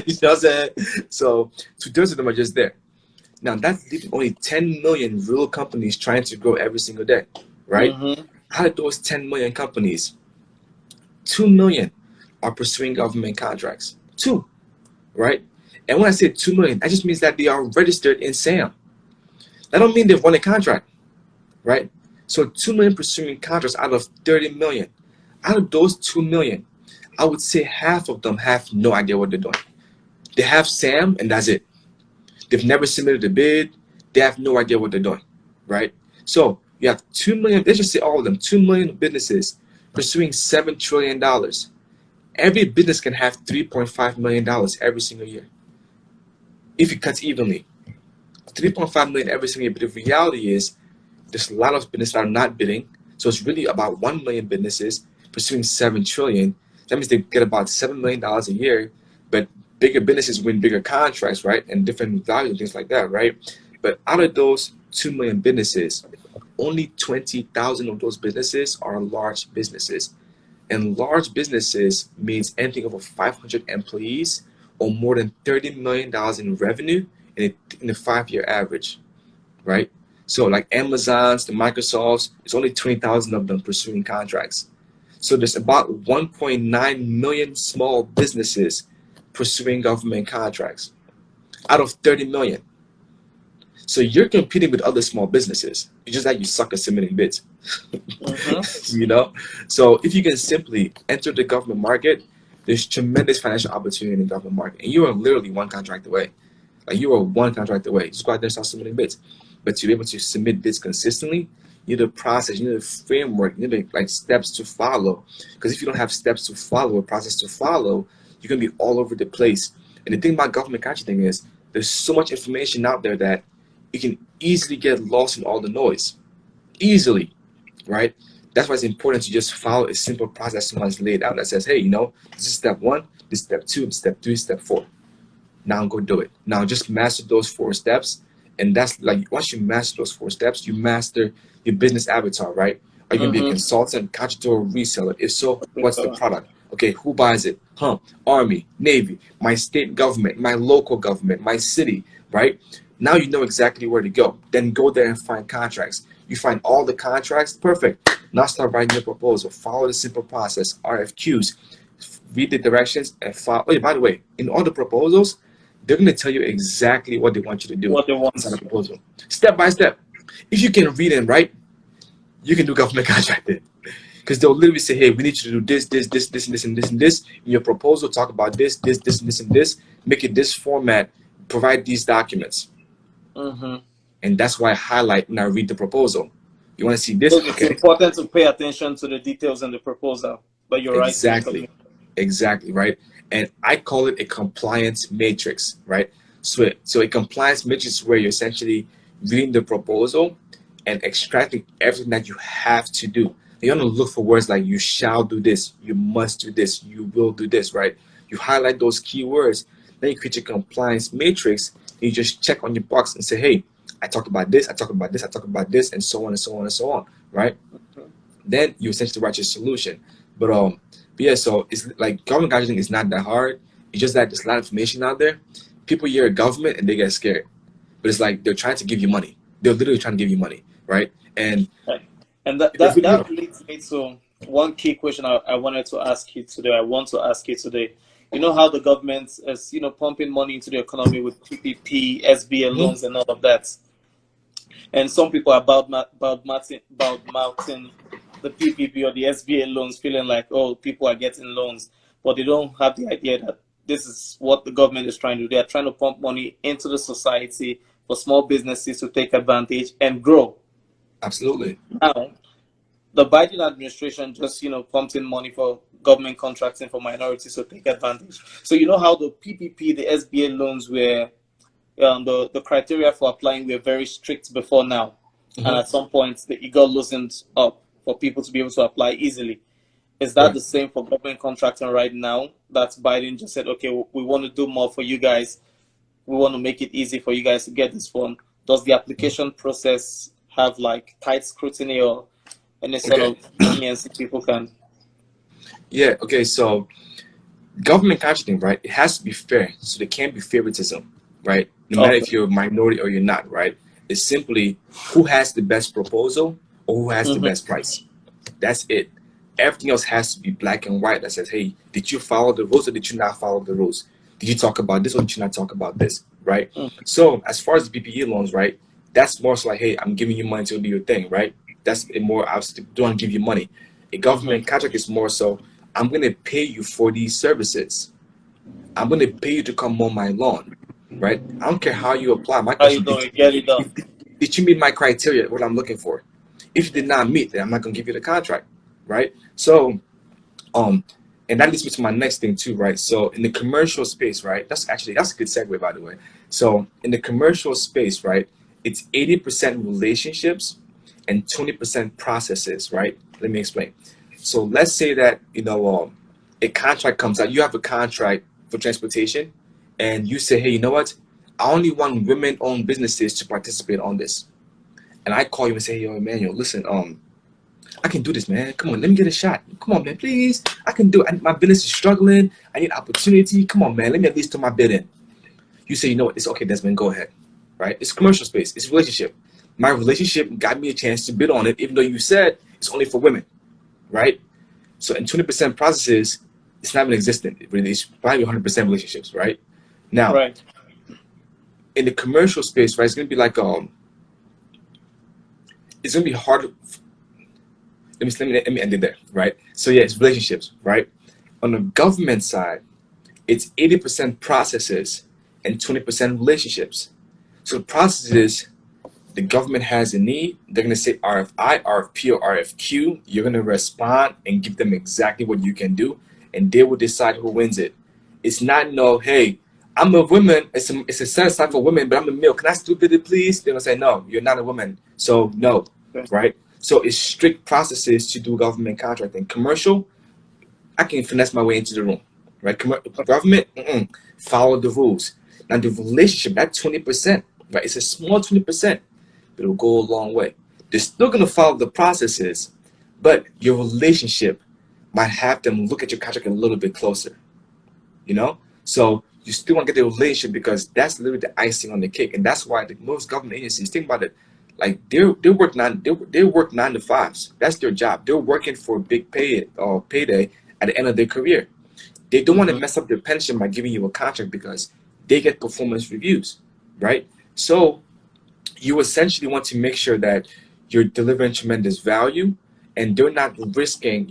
You know what I'm saying? So 2/3 of them are just there. Now that's leaving only 10 million real companies trying to grow every single day, right? Mm-hmm. Out of those 10 million companies, 2 million are pursuing government contracts. Two, right? And when I say 2 million, that just means that they are registered in SAM. That don't mean they've won a contract, right? So 2 million pursuing contracts out of 30 million. Out of those 2 million, I would say half of them have no idea what they're doing. They have SAM and that's it. They've never submitted a bid. They have no idea what they're doing, right? So You have 2 million, let's just say all of them, 2 million businesses pursuing $7 trillion. Every business can have $3.5 million every single year if it cuts evenly. 3.5 million every single year. But the reality is, there's a lot of businesses that are not bidding. So it's really about 1 million businesses pursuing 7 trillion. That means they get about $7 million a year. But bigger businesses win bigger contracts, right? And different value and things like that, right? But out of those 2 million businesses, only 20,000 of those businesses are large businesses. And large businesses means anything over 500 employees or more than $30 million in revenue in a 5-year average, right? So like Amazon's, the Microsofts, it's only 20,000 of them pursuing contracts. So there's about 1.9 million small businesses pursuing government contracts out of 30 million. So you're competing with other small businesses. It's just that you suck at submitting bids. You know? So if you can simply enter the government market, there's tremendous financial opportunity in the government market. And you are literally one contract away. Like you are one contract away. Just go out there and start submitting bids. But to be able to submit bids consistently, you need a process, you need a framework, you need like steps to follow. Because if you don't have steps to follow, a process to follow, you're gonna be all over the place. And the thing about government contracting is there's so much information out there that you can easily get lost in all the noise. Easily, right? That's why it's important to just follow a simple process someone's laid out that says, hey, this is step 1, this is step 2, step 3, step 4. Now go do it. Now just master those 4 steps. And that's like, once you master those 4 steps, you master your business avatar, right? Are you going to be a consultant, contractor, or reseller? If so, what's the product? Okay, who buys it? Army, Navy, my state government, my local government, my city, right? Now you know exactly where to go. Then go there and find contracts. You find all the contracts, perfect. Now start writing your proposal. Follow the simple process, RFQs. Read the directions and follow. Oh, by the way, in all the proposals, they're going to tell you exactly what they want you to do What they want. inside the proposal, step by step. If you can read and write, you can do government contracting. Because they'll literally say, hey, we need you to do this, this, this, this, and this, and this, and this. In your proposal, talk about this, this, this, and this, and this. Make it this format. Provide these documents. And that's why I highlight when I read the proposal. You want to see this? So it's important to pay attention to the details in the proposal. But you're exactly. Exactly, right? And I call it a compliance matrix, right? So a compliance matrix is where you're essentially reading the proposal and extracting everything that you have to do. You want to look for words like you shall do this, you must do this, you will do this, right? You highlight those keywords, then you create your compliance matrix, and you just check on your box and say, hey, I talk about this, I talk about this, I talk about this, and so on and so on and so on, right? Then you essentially write your solution. But yeah, so it's like government contracting is not that hard. It's just that there's a lot of information out there. People hear government and they get scared. But it's like they're trying to give you money. They're literally trying to give you money, right? And that leads me to one key question I wanted to ask you today. I want to ask you today. You know how the government is, pumping money into the economy with PPP, SBA loans, and all of that. And some people are about mouthing the PPP or the SBA loans, feeling like, oh, people are getting loans, but they don't have the idea that this is what the government is trying to do. They are trying to pump money into the society for small businesses to take advantage and grow. Absolutely. Now, the Biden administration just, pumped in money for government contracting for minorities to take advantage. So you know how the PPP, the SBA loans were, the criteria for applying were very strict before now. And at some point, it got loosened up for people to be able to apply easily. Is that the same for government contracting right now? That's Biden just said, okay, we want to do more for you guys. We want to make it easy for you guys to get this fund. Does the application process have like tight scrutiny or any sort of leniency people can? Yeah, okay, so government contracting, right? It has to be fair. So there can't be favoritism, right? No matter if you're a minority or you're not, right? It's simply who has the best proposal or who has the best price. That's it. Everything else has to be black and white that says, hey, did you follow the rules or did you not follow the rules? Did you talk about this or did you not talk about this, right? So as far as the PPE loans, right, that's more so like, hey, I'm giving you money to do your thing, right? That's a more, I don't want to give you money. A government contract is more so, I'm going to pay you for these services. I'm going to pay you to come mow my lawn, right? I don't care how you apply. My question is, Get it done. did you meet my criteria, what I'm looking for? If you did not meet, then I'm not gonna give you the contract, right? So, um, and that leads me to my next thing too, right? So in the commercial space, right? That's a good segue, by the way. So in the commercial space, right? It's 80% relationships and 20% processes, right? Let me explain. So let's say that a contract comes out. You have a contract for transportation, and you say, hey, you know what? I only want women-owned businesses to participate on this. And I call you and say, yo, Emmanuel, listen, I can do this, man. Come on, let me get a shot. Come on, man, please. I can do it. My business is struggling. I need opportunity. Come on, man. Let me at least throw my bid in. You say, you know what? It's okay, Desmond. Go ahead. Right? It's commercial space. It's relationship. My relationship got me a chance to bid on it, even though you said it's only for women. Right? So in 20% processes, it's not even existent. It's probably 100% relationships. Right? Now, Right. in the commercial space, right, it's gonna be like it's gonna be hard. Let me end it there, right? So yeah, it's relationships, right? On the government side, it's 80% processes and 20% relationships. So the processes, the government has a need, they're gonna say RFI, RFP, or RFQ. You're gonna respond and give them exactly what you can do, and they will decide who wins it. It's not no, hey, I'm a woman. It's a set aside for women, but I'm a male. Can I still bid it, please? They're gonna say no. You're not a woman, so no, Okay. right? So it's strict processes to do government contracting. Commercial, I can finesse my way into the room, right? Government, follow the rules. Now the relationship, that 20%, right? It's a small 20%, but it'll go a long way. They're still gonna follow the processes, but your relationship might have them look at your contract a little bit closer, you know? So you still want to get the relationship because that's literally the icing on the cake, and that's why most government agencies think about it. Like they work 9 to 5s. That's their job. They're working for a big payday at the end of their career. They don't want to Mm-hmm. mess up their pension by giving you a contract because they get performance reviews, right? So you essentially want to make sure that you're delivering tremendous value and they're not risking,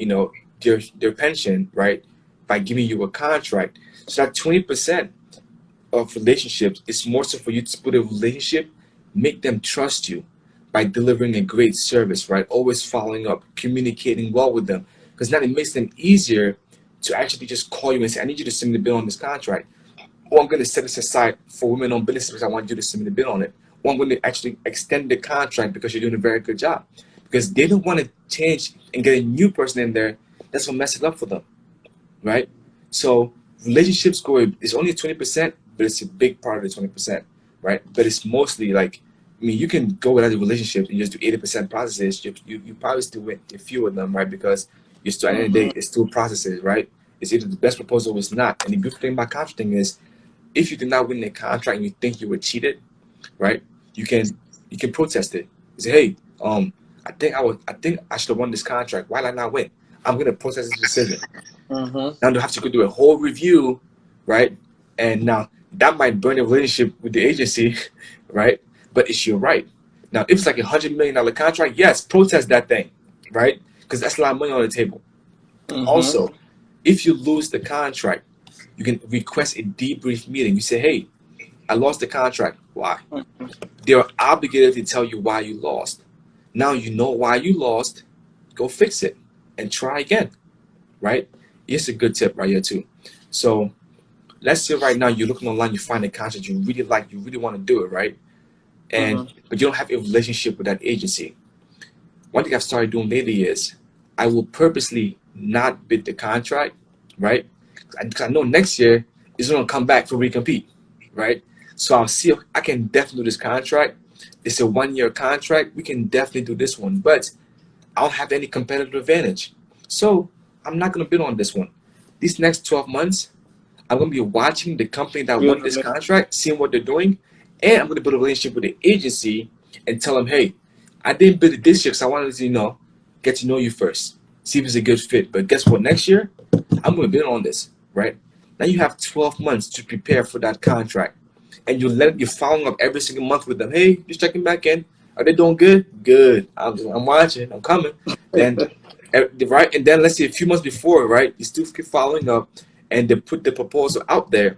their pension, right, by giving you a contract. So that 20% of relationships is more so for you to put a relationship, make them trust you by delivering a great service, right? Always following up, communicating well with them. Because now it makes them easier to actually just call you and say, I need you to send me the bill on this contract. Or I'm going to set this aside for women owned business because I want you to send me the bill on it. Or I'm going to actually extend the contract because you're doing a very good job. Because they don't want to change and get a new person in there that's going to mess it up for them, right? So relationships go, it's only 20%, but it's a big part of the 20%, right? But it's mostly like, I mean, you can go without the relationship and just do 80% processes. You probably still win a few of them, right? Because you're still, at the end of the Mm-hmm. day, it's still processes, right? It's either the best proposal or it's not. And the beautiful thing about contracting is if you did not win the contract and you think you were cheated, right? You can protest it. You say, hey, I think I should have won this contract. Why did I not win? I'm gonna protest this decision. Mm-hmm. Now they'll have to go do a whole review, right? And now that might burn the relationship with the agency, right? But it's your right. Now, if it's like $100 million contract, yes, protest that thing, right? Because that's a lot of money on the table. Mm-hmm. Also, if you lose the contract, you can request a debrief meeting. You say, hey, I lost the contract. Why? They're obligated to tell you why you lost. Now you know why you lost. Go fix it and try again, right? It's a good tip right here too. So let's say right now you're looking online, you find a contract you really like, you really want to do it, right? And Mm-hmm. but you don't have a relationship with that agency. One thing I've started doing lately is I will purposely not bid the contract, right? Because I know next year it's gonna come back for recompete, right? So I'll see if I can definitely do this contract. It's a 1 year contract. We can definitely do this one, but I don't have any competitive advantage. So I'm not gonna bid on this one. These next 12 months, I'm gonna be watching the company that won this Beautiful. contract, seeing what they're doing, and I'm gonna build a relationship with the agency and tell them, hey, I didn't bid it this year because I wanted to, get to know you first, see if it's a good fit. But guess what? Next year, I'm gonna bid on this, right? Now you have 12 months to prepare for that contract, and you're following up every single month with them. Hey, just checking back in. Are they doing good? Good. I'm watching. I'm coming. Then, right, and then let's say a few months before, right, you still keep following up, and they put the proposal out there.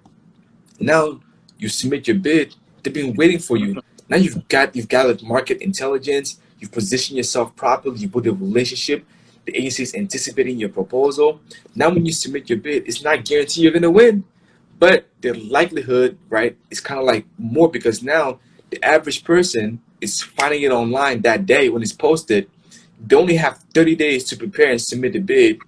Now you submit your bid. They've been waiting for you. Now you've gathered market intelligence. you position yourself properly, you build a relationship, the agency is anticipating your proposal. Now when you submit your bid, it's not guaranteed you're gonna win, but the likelihood, right, is kind of like more because now the average person is finding it online that day when it's posted. They only have 30 days to prepare and submit the bid.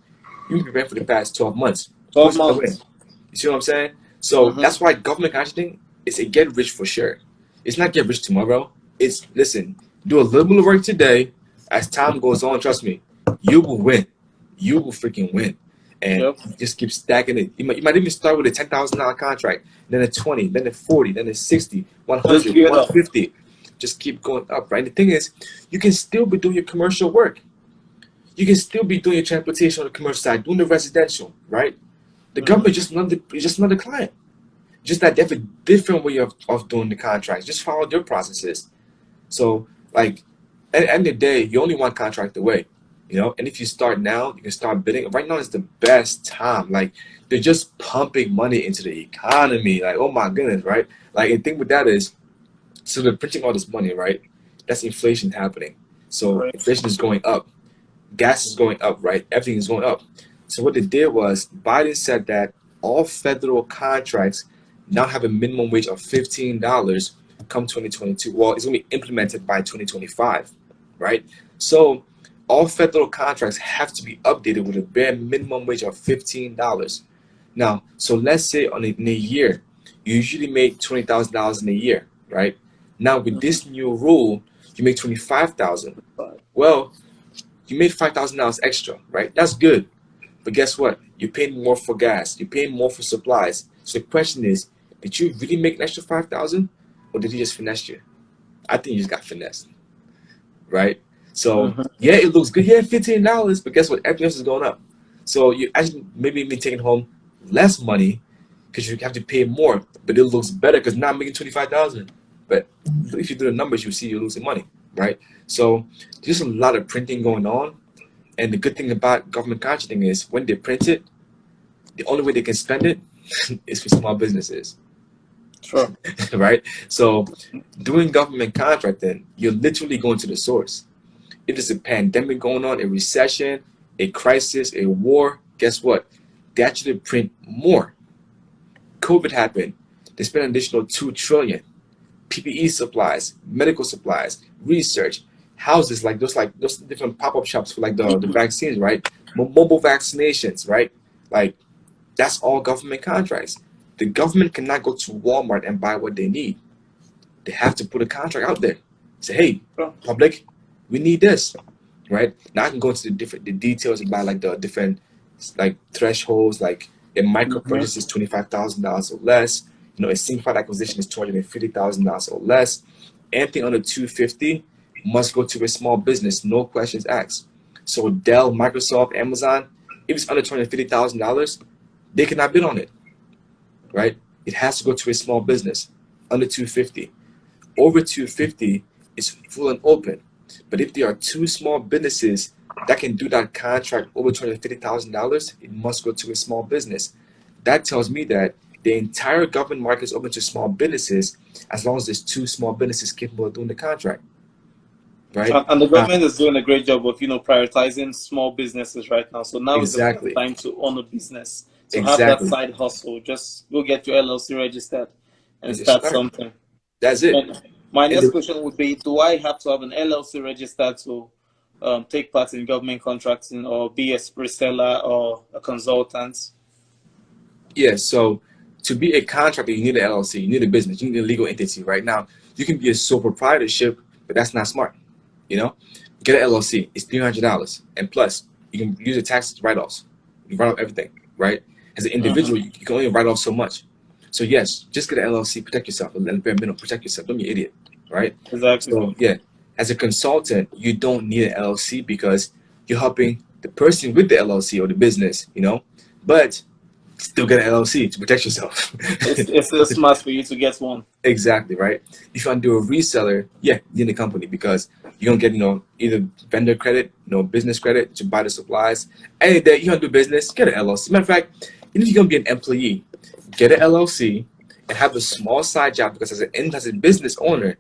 You've been preparing for the past 12 months. twelve Who's gonna win? months. You see what I'm saying? So Mm-hmm. that's why government contracting is a get rich for sure. It's not get rich tomorrow. It's listen, do a little bit of work today. As time goes on, trust me, you will win. You will freaking win. And Yep. just keep stacking it. You might even start with a $10,000 contract, then a 20, then a 40, then a 60, Just 100, give it up. 150. Just keep going up, right? And the thing is, you can still be doing your commercial work. You can still be doing your transportation on the commercial side, doing the residential, right? The government is just another client. Just that they have a different way of doing the contracts. Just follow their processes. So, like, at the end of the day, you only one contract away, you know? And if you start now, you can start bidding. Right now is the best time. Like, they're just pumping money into the economy. Like, oh my goodness, right? Like, the thing with that is, so they're printing all this money, right? That's inflation happening. So, Right. inflation is going up. Gas is going up, right? Everything is going up. So what they did was Biden said that all federal contracts now have a minimum wage of $15 come 2022. Well, it's going to be implemented by 2025, right? So all federal contracts have to be updated with a bare minimum wage of $15. Now, so let's say in a year, you usually make $20,000 in a year, right? Now with this new rule, you make 25,000. Well, you made $5,000 extra, right? That's good. But guess what? You're paying more for gas. You're paying more for supplies. So the question is, did you really make an extra 5,000, or did he just finesse you? I think you just got finessed, right? So Mm-hmm. yeah, it looks good. Yeah, $15, but guess what? Everything else is going up. So you actually maybe be taking home less money because you have to pay more, but it looks better because now I'm making 25,000. But if you do the numbers, you see you're losing money, right? So there's a lot of printing going on. And the good thing about government contracting is when they print it, the only way they can spend it is for small businesses, Sure. right? So doing government contracting, you're literally going to the source. If there's a pandemic going on, a recession, a crisis, a war, guess what? They actually print more. COVID happened. They spent an additional $2 trillion. PPE supplies, medical supplies, research, houses like those different pop-up shops for like the vaccines, right? Mobile vaccinations, right? Like that's all government contracts. The government cannot go to Walmart and buy what they need. They have to put a contract out there. Say, hey, Sure. public, we need this, right? Now I can go into the details about like the different like thresholds, like a micro Mm-hmm. purchase is $25,000 or less. You know, a simplified acquisition is $250,000 or less. Anything under 250 must go to a small business, no questions asked. So Dell, Microsoft, Amazon, if it's under $250,000, they cannot bid on it, right? It has to go to a small business under 250. Over 250 is full and open. But if there are two small businesses that can do that contract over $250,000, it must go to a small business. That tells me that the entire government market is open to small businesses as long as there's two small businesses capable of doing the contract, right? And the Now, government is doing a great job of, prioritizing small businesses right now. So now is the best exactly, time to own a business. To have that exactly. side hustle. Just go get your LLC registered and And just start start. something. That's it. And my And next question would be, do I have to have an LLC registered to take part in government contracting or be a reseller or a consultant? yeah, so to be a contractor, you need an LLC, you need a business, you need a legal entity. Right now, you can be a sole proprietorship, but that's not smart. You know, get an LLC. It's $300, and plus you can use the tax write-offs. You write off everything, right? As an individual, you can only write off so much. So yes, just get an LLC, protect yourself, and bare minimum, protect yourself. Don't be an idiot, right? Exactly. So yeah, as a consultant, you don't need an LLC because you're helping the person with the LLC or the business, you know, but still get an LLC to protect yourself. It's still smart for you to get one. Exactly, right? If you want to do a reseller, yeah, you need a company because you're gonna get, either vendor credit, business credit to buy the supplies. Any day you want to do business, get an LLC. Matter of fact, even if you're gonna be an employee, get an LLC and have a small side job because as a business owner,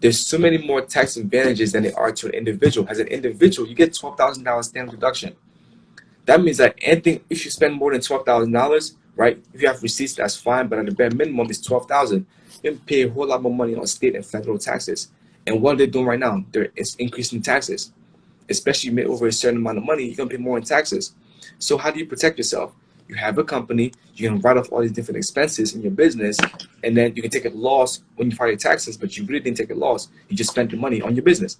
there's so many more tax advantages than there are to an individual. As an individual, you get $12,000 stamp deduction. That means that anything, if you spend more than $12,000, right? If you have receipts, that's fine, but at the bare minimum, it's $12,000. You can pay a whole lot more money on state and federal taxes. And what they're doing right now, they're increasing taxes. Especially you make over a certain amount of money, you're gonna pay more in taxes. So how do you protect yourself? You have a company, you can write off all these different expenses in your business, and then you can take a loss when you file your taxes, but you really didn't take a loss. You just spent the money on your business.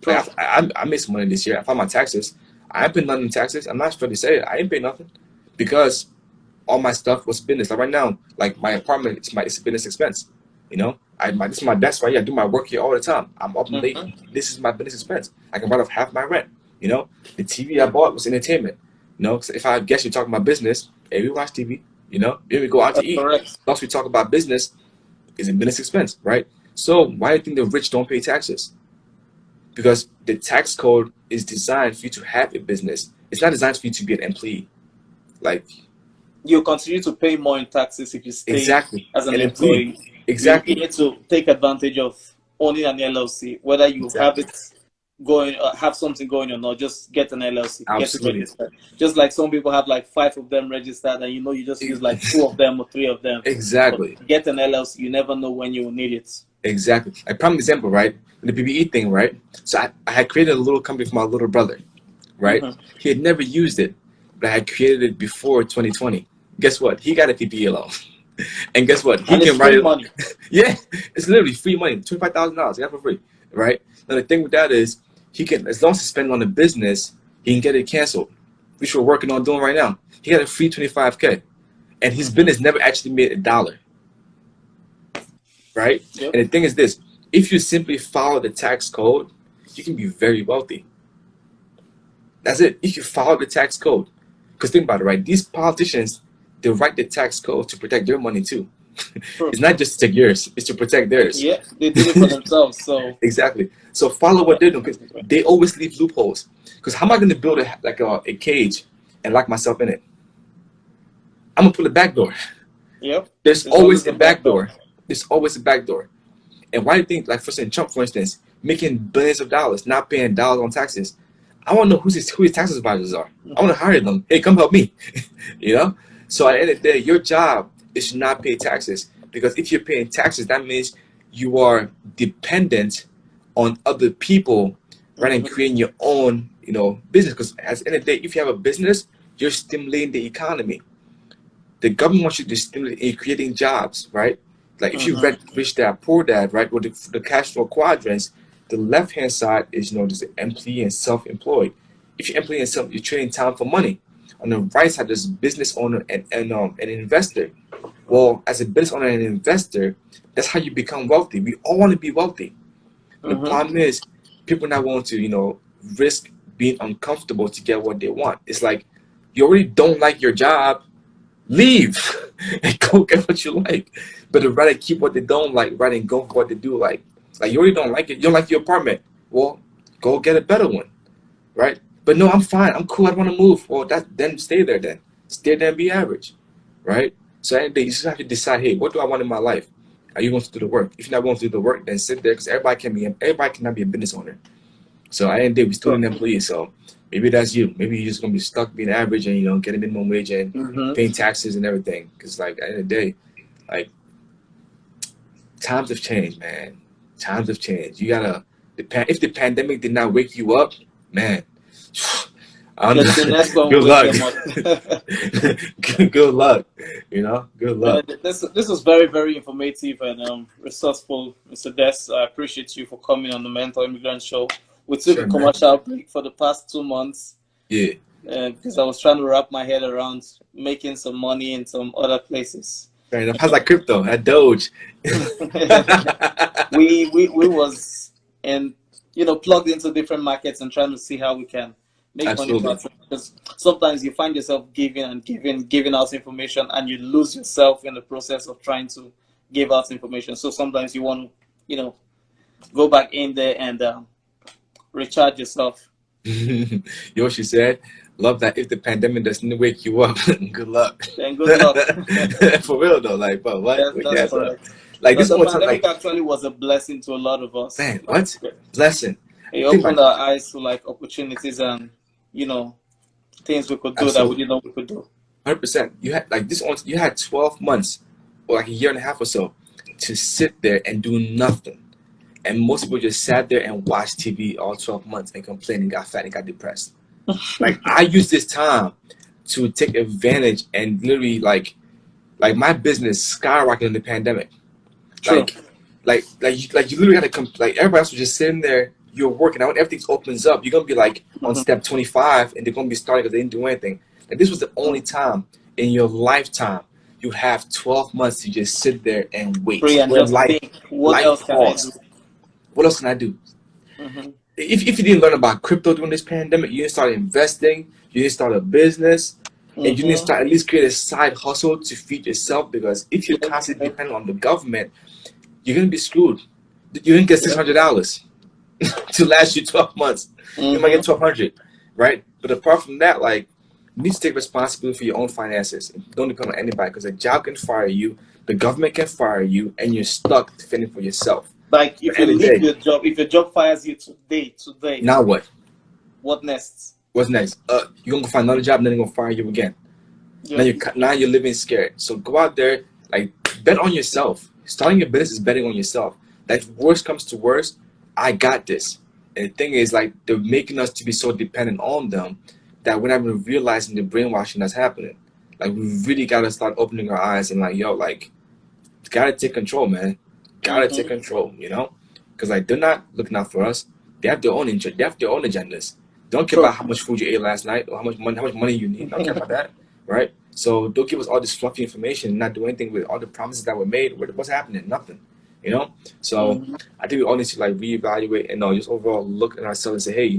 Like I made some money this year. I filed my taxes. I ain't paying nothing in taxes. I'm not sure to say it. I ain't paying nothing because all my stuff was business. Like right now, like my apartment, it's a business expense. You know, this is my desk right here. I do my work here all the time. I'm up late. This is my business expense. I can write off half my rent. You know, the TV I bought was entertainment. You know, so if I guess you're talking about business, hey, we watch TV. You know, then we go out to eat. Correct. Plus we talk about business. Is a business expense, right? So why do you think the rich don't pay taxes? Because the tax code is designed for you to have a business. It's not designed for you to be an employee. Like you continue to pay more in taxes if you stay exactly as an employee. Exactly. You need to take advantage of owning an LLC, whether you have it going, have something going or not. Just get an LLC, Absolutely. get it registered. Just like some people have like 5 of them registered, and you just use like 2 of them or 3 of them. Exactly. But get an LLC. You never know when you will need it. Exactly. A prime example, right? The PPE thing, right? So I had created a little company for my little brother, right? He had never used it, but I had created it before 2020. Guess what? He got a PPE loan. And guess what? He can write it. Money. Yeah, it's literally free money. $25,000. He got it for free, right? Now the thing with that is, he can, as long as he spends on the business, he can get it canceled, which we're working on doing right now. He got a free $25K, and his business never actually made $1, right? Yep. And the thing is this: if you simply follow the tax code, you can be very wealthy. That's it. If you follow the tax code, because think about it, right? These politicians, they write the tax code to protect their money too. It's not just to take yours; it's to protect theirs. Yeah, they do it for themselves. So exactly. So follow what they're doing, because they always leave loopholes. Because how am I going to build a cage and lock myself in it? I'm gonna put a back door. Yep. There's always a back door. There's always a back door. And why do you think, like, for instance, Trump, for instance, making billions of dollars, not paying dollars on taxes? I want to know who his tax advisors are. I want to hire them. Hey, come help me. You know? So at the end of the day, your job is to not pay taxes. Because if you're paying taxes, that means you are dependent on other people rather than creating your own, business. Because at the end of the day, if you have a business, you're stimulating the economy. The government wants you to stimulate in creating jobs, right? Like if you read Rich Dad, Poor Dad, right, with the cash flow quadrants, the left-hand side is, there's the employee and self-employed. If you're employee and you're trading time for money. On the right side, there's business owner and an investor. Well, as a business owner and an investor, that's how you become wealthy. We all want to be wealthy. The problem is people not willing to, risk being uncomfortable to get what they want. It's like you already don't like your job. Leave and go get what you like. But they'd rather keep what they don't like rather than go for what they do like. Like, you already don't like it. You don't like your apartment. Well, go get a better one, right? But no, I'm fine. I'm cool. I don't want to move. Well, then stay there then. Stay there and be average, right? So at the end of the day, you just have to decide, hey, what do I want in my life? Are you going to do the work? If you're not going to do the work, then sit there, because everybody cannot be a business owner. So at the end of the day, we're still an employee. So maybe that's you. Maybe you're just going to be stuck being average and, getting minimum wage and paying taxes and everything. Because, like, at the end of the day, like, times have changed, man. Times have changed. You got to, if the pandemic did not wake you up, man, good luck. Good luck. Good luck. This was very, very informative and resourceful, Mr. Des. I appreciate you for coming on the Mentor Immigrant Show. We took a commercial break for the past 2 months. Yeah. Because I was trying to wrap my head around making some money in some other places. Fair enough. How's that crypto? That Doge? we was plugged into different markets and trying to see how we can make money. Because sometimes you find yourself giving out information and you lose yourself in the process of trying to give out information. So sometimes you want to, go back in there and recharge yourself. You know what she said? Love that. If the pandemic doesn't wake you up, good luck. And good luck. For real though, like, but what? That's correct. Like this The one time, pandemic like actually was a blessing to a lot of us. man, Like what blessing? it Think about opened it. our eyes to like opportunities and you know things we could do that we Absolutely, didn't know we could do. 100%. You had like this one. You had 12 months or like a year and a half or so to sit there and do nothing. And most people just sat there and watched TV all 12 months and complained and got fat and got depressed. Like I used this time to take advantage and literally like my business skyrocketed in the pandemic. True. Like you literally had to come like everybody else was just sitting there. You're working out when everything opens up. You're gonna be like on Mm-hmm. step 25 and they're gonna be starting because they didn't do anything. Like this was the only time in your lifetime you have 12 months to just sit there and wait. Free and Where just think, what life else can I do? paused. What else can I do? Mm-hmm. If you didn't learn about crypto during this pandemic, you didn't start investing, you didn't start a business, and you didn't Mm-hmm. start at least create a side hustle to feed yourself. Because if you're Yep, constantly yep, dependent on the government, you're gonna be screwed. You didn't get six yep. hundred dollars to last you 12 months. You might get Mm-hmm. 1,200, right? But apart from that, like you need to take responsibility for your own finances. Don't depend on anybody because a job can fire you, the government can fire you, and you're stuck fending for yourself. Like At if the you end of the leave day, your job, if your job fires you today, now what? what next? What's next? You're gonna go find another job, and then they're gonna fire you again. Yep. Now you're living scared. So go out there, like bet on yourself. Starting your business is betting on yourself. Like worst comes to worst, I got this. And the thing is, like they're making us to be so dependent on them that we're not even realizing the brainwashing that's happening. Like we really gotta start opening our eyes and like, yo, like gotta take control, man. Gotta take Mm-hmm. control, you know? Because like they're not looking out for us. They have their own interest. They have their own agendas. They don't care True. about how much food you ate last night or how much money you need. They don't care about that, right? So don't give us all this fluffy information and not do anything with all the promises that were made. What's happening? Nothing, you know. So Mm-hmm. I think we all need to like reevaluate and just overall look at ourselves and say, hey,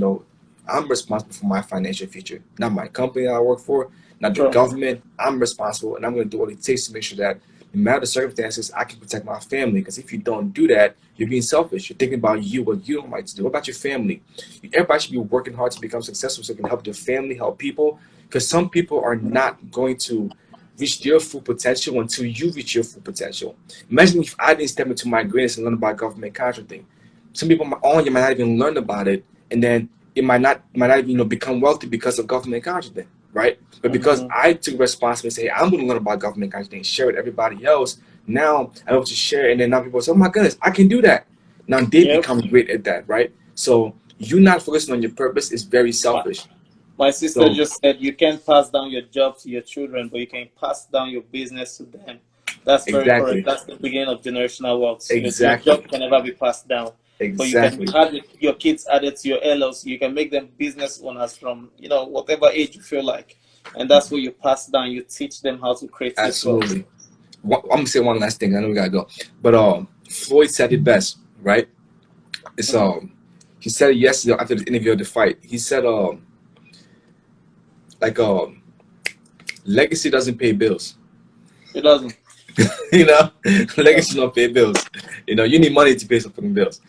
I'm responsible for my financial future, not my company that I work for, not the True. government. I'm responsible, and I'm going to do what it takes to make sure that no matter the circumstances, I can protect my family. Because if you don't do that, you're being selfish. You're thinking about you, what you don't like to do. What about your family? Everybody should be working hard to become successful so you can help your family, help people. Because some people are not going to reach their full potential until you reach your full potential. Imagine if I didn't step into my greatness and learn about government contracting. Some people on you might not even learn about it, and then it might not even become wealthy because of government contracting, right? But because Mm-hmm. I took responsibility and say, hey, I'm going to learn about government contracting and share with everybody else, now I'm able to share, and then now people say, oh my goodness, I can do that. Now they Yep. become great at that, right? So you not focusing on your purpose is very My, selfish. my sister So just said you can't pass down your job to your children, but you can pass down your business to them. That's very correct. exactly, That's the beginning of generational wealth. Your exactly, job can never be passed down, but you can exactly. have your kids added to your LLC. You can make them business owners from whatever age you feel like, and that's what you pass down. You teach them how to create this wealth. Absolutely. I'm gonna say one last thing. I know we gotta go, but Floyd said it best, right? It's Mm-hmm. he said it yesterday after the interview of the fight. He said like legacy doesn't pay bills. It doesn't. you know, Yeah. legacy don't pay bills. You need money to pay some fucking bills.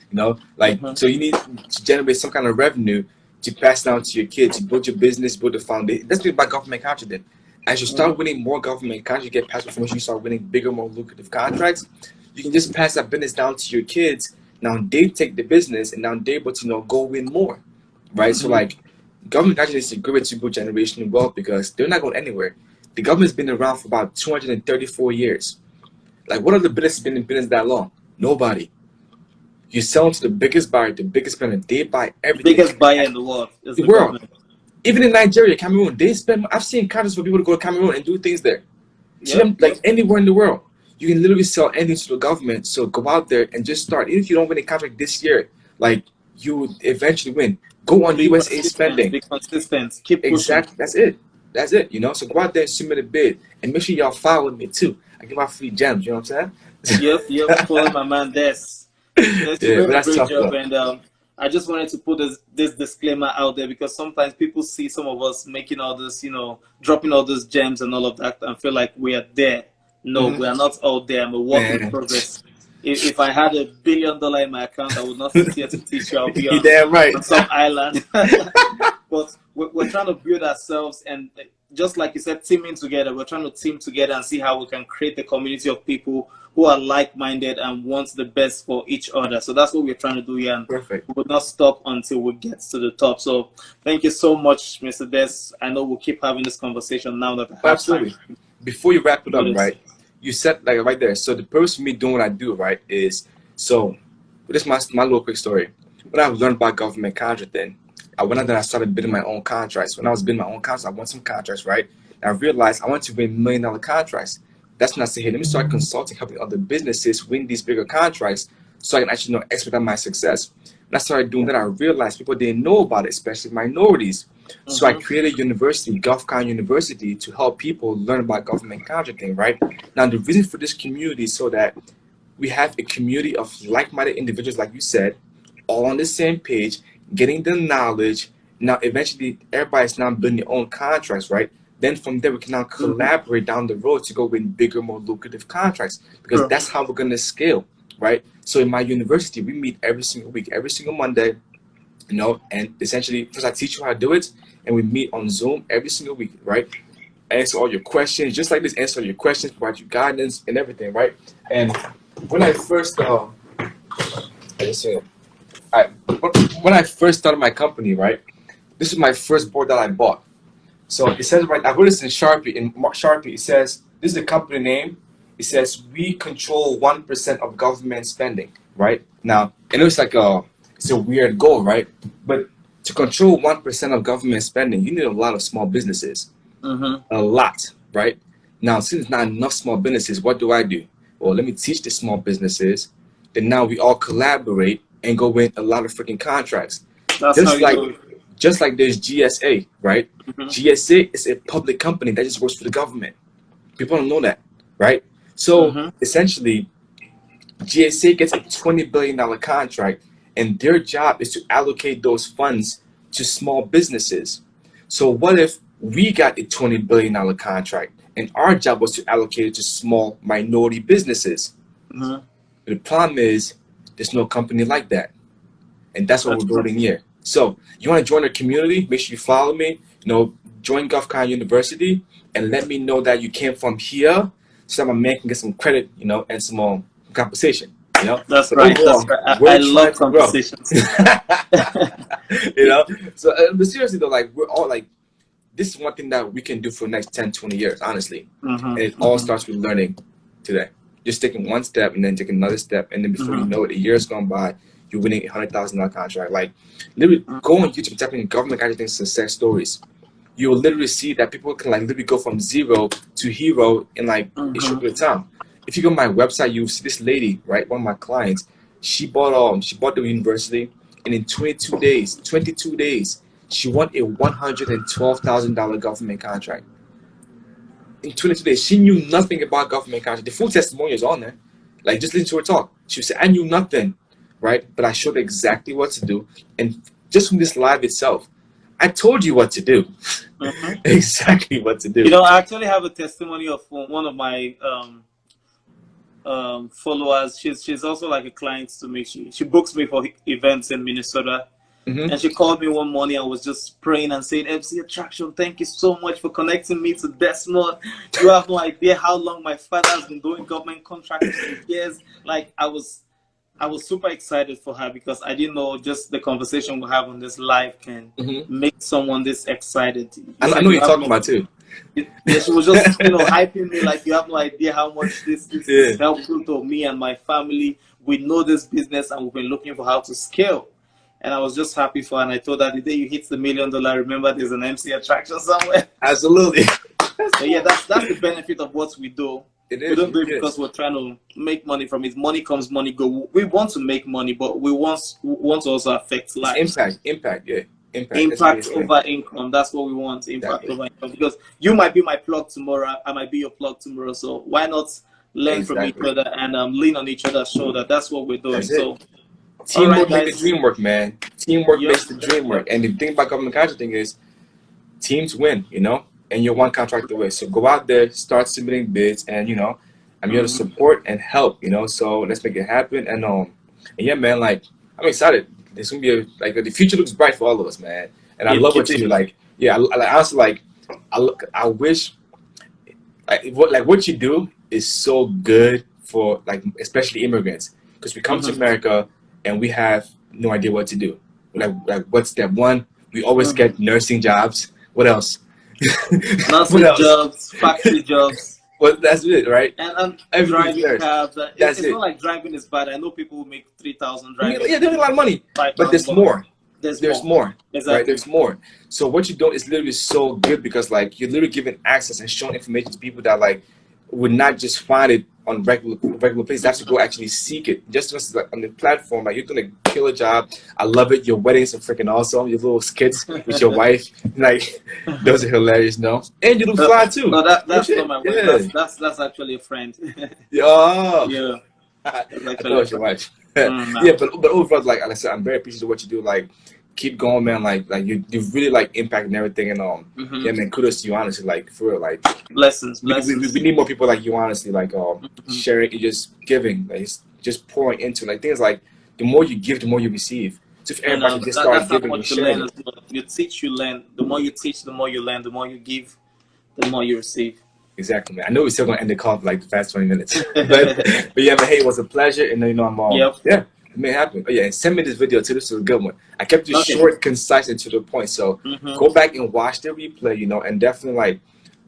Like Mm-hmm. so you need to generate some kind of revenue to pass down to your kids. You build your business, build a foundation. That's what about government contract. As you start winning more government contracts, you get past promotion, you start winning bigger, more lucrative contracts. You can just pass that business down to your kids. Now they take the business, and now they're able to go win more, right? So Mm-hmm. like, government contract is a great way to build generational wealth because they're not going anywhere. The government's been around for about 234 years. Like, what other business has been in business that long? Nobody. You sell to the biggest buyer, the biggest spender. They buy everything. Biggest buyer in the world is The the world. government. Even in Nigeria, Cameroon, they spend. I've seen contracts for people to go to Cameroon and do things there. See Yep. them like anywhere in the world. You can literally sell anything to the government. So go out there and just start. Even if you don't win a contract this year, like you eventually win. Go on Be USA consistent. spending. Be consistent. Keep pushing. Exactly. That's it. That's it. So go out there and submit a bid. And make sure y'all file with me too. I give out free gems, you know what I'm saying? Yep. Follow my man Des. Des, you're Yeah, but doing a that's great tough job, though. and I just wanted to put this disclaimer out there because sometimes people see some of us making all this, dropping all those gems and all of that, and feel like we are there. No, we are not all there. I'm a work in Man. progress. If I had $1 billion in my account, I would not sit here to teach you. I'll be You damn right. on some island. but we're trying to build ourselves, and just like you said, teaming together. We're trying to team together and see how we can create a community of people who are like-minded and want the best for each other. So that's what we're trying to do here, and Perfect. we will not stop until we get to the top. So thank you so much, Mr. Des. I know we'll keep having this conversation now that I have Absolutely. time. Before you wrap it up, Do this. right? You said like right there. So the purpose of me doing what I do, right, is so. This is my little quick story. When I learned about government contracting, I went out there and I started bidding my own contracts. When I was bidding my own contracts, I won some contracts, right? And I realized I want to win $1 million contracts. That's not saying, hey, let me start consulting, helping other businesses win these bigger contracts so I can actually expedite my success. When I started doing that, I realized people didn't know about it, especially minorities. So I created a university, GovCon University, to help people learn about government contracting, right? Now, the reason for this community is so that we have a community of like-minded individuals, like you said, all on the same page, getting the knowledge. Now, eventually, everybody's now building their own contracts, right? Then from there, we can now collaborate down the road to go win bigger, more lucrative contracts, because that's how we're going to scale, right? So in my university, we meet every single week, every single Monday, and essentially, first I teach you how to do it, and we meet on Zoom every single week, right? Answer all your questions, just like this, answer all your questions, provide you guidance and everything, right? And when I first, when I first started my company, right, this is my first board that I bought. So it says right, I wrote this in Sharpie. In Sharpie, it says this is the company name. It says we control 1% of government spending, right? Now, it looks like it's a weird goal, right? But to control 1% of government spending, you need a lot of small businesses, a lot, right? Now, since not enough small businesses, what do? Well, let me teach the small businesses. Then now we all collaborate and go win a lot of freaking contracts. That's how you do it. Just like there's GSA, right? GSA is a public company that just works for the government. People don't know that, right? So essentially, GSA gets a $20 billion contract, and their job is to allocate those funds to small businesses. So what if we got a $20 billion contract, and our job was to allocate it to small minority businesses? The problem is there's no company like that, and that's what we're building here. So you want to join the community? Make sure you follow me. Join GovCon University, and let me know that you came from here, so that my man can get some credit, and some compensation. That's But right. overall, That's right. we're I trying love to conversations. So, but seriously though, like we're all like, this is one thing that we can do for the next 10, 20 years, honestly. And it all starts with learning today. Just taking one step and then taking another step, and then before you know it, a year's gone by, you're winning a $100,000 contract. Like, literally, go on YouTube, type in government contracting success stories. You will literally see that people can literally go from zero to hero in a short period of time. If you go on my website, you'll see this lady, right? One of my clients. She bought the university, and in 22 days, she won a $112,000 government contract. In 22 days, she knew nothing about government contract. The full testimonial is on there. Like, just listen to her talk. She said, I knew nothing, right? But I showed her exactly what to do. And just from this live itself, I told you what to do. Exactly what to do. I actually have a testimony of one of my followers. She's also like a client to me. She books me for events in Minnesota. And she called me one morning and was just praying and saying, MC Attraction, thank you so much for connecting me to Desmond. You have no idea how long my father has been doing government contracting for years. Like, I was super excited for her, because I didn't know just the conversation we have on this live can make someone this excited. I know you're talking about too. Yeah, she was just hyping me like, you have no idea how much this is helpful to me and my family. We know this business and we've been looking for how to scale. And I was just happy for her. And I told her, the day you hit the $1 million, remember there's an MC Attraction somewhere. Absolutely. So yeah, that's the benefit of what we do. It is. We don't do it because we're trying to make money from it. Money comes, money go. We want to make money, but we want to also affect lives. Impact, yeah. Impact over income. That's what we want. Impact over income. Because you might be my plug tomorrow. I might be your plug tomorrow. So why not learn from each other and lean on each other's shoulder? That's what we're doing. So teamwork makes the dream work, man. Teamwork makes the dream work. And the thing about government contracting is teams win, and you're one contract away. So go out there, start submitting bids, and I'm here to support and help, so let's make it happen. And yeah, man, like, I'm excited. There's gonna be the future looks bright for all of us, man. And I love what you do. Like, yeah, I honestly like. I wish what you do is so good for like especially immigrants, because we come to America and we have no idea what to do. Like what's step one? We always get nursing jobs. What else? Nursing What else? jobs, factory jobs. Well, that's it, right? And Everything's driving nurse. cabs. That's It's it. not like driving is bad. I know people who make 3,000 Yeah, driving, they're making a lot of money, but 5,000, there's but more. there's There's more. more, Exactly. right? There's more. So what you're doing is literally so good, because like you're literally giving access and showing information to people that like would not just find it on regular places. They have to go actually seek it. Just like on the platform, like you're doing a killer job. I love it. Your weddings are freaking awesome. Your little skits with your wife, like those are hilarious. No, and you look fly too. No, that's shit. not my wife. Yeah. That's actually a friend. Oh. Yeah, I that's thought actually it a was your friend. wife. Nah. Yeah, but overall, like I said, I'm very appreciative of what you do. Like, keep going, man. Like you really like impacting everything, and yeah, man. Kudos to you, honestly. Like for real, like Blessings, we blessings. need more people like you, honestly. Like sharing and just giving, like just pouring into. Like things like the more you give, the more you receive. So if And everybody just start that's how giving and much you learn sharing as it, well. You teach, you learn. The more you teach, the more you learn. The more you give, the more you receive. exactly, man. I know we're still gonna end the call for like the past 20 minutes, but yeah, man. Hey, it was a pleasure, and I'm Yep. yeah. It may happen. Oh yeah, and send me this video too. This is a good one. I kept it Okay. short, concise, and to the point. So go back and watch the replay, and definitely like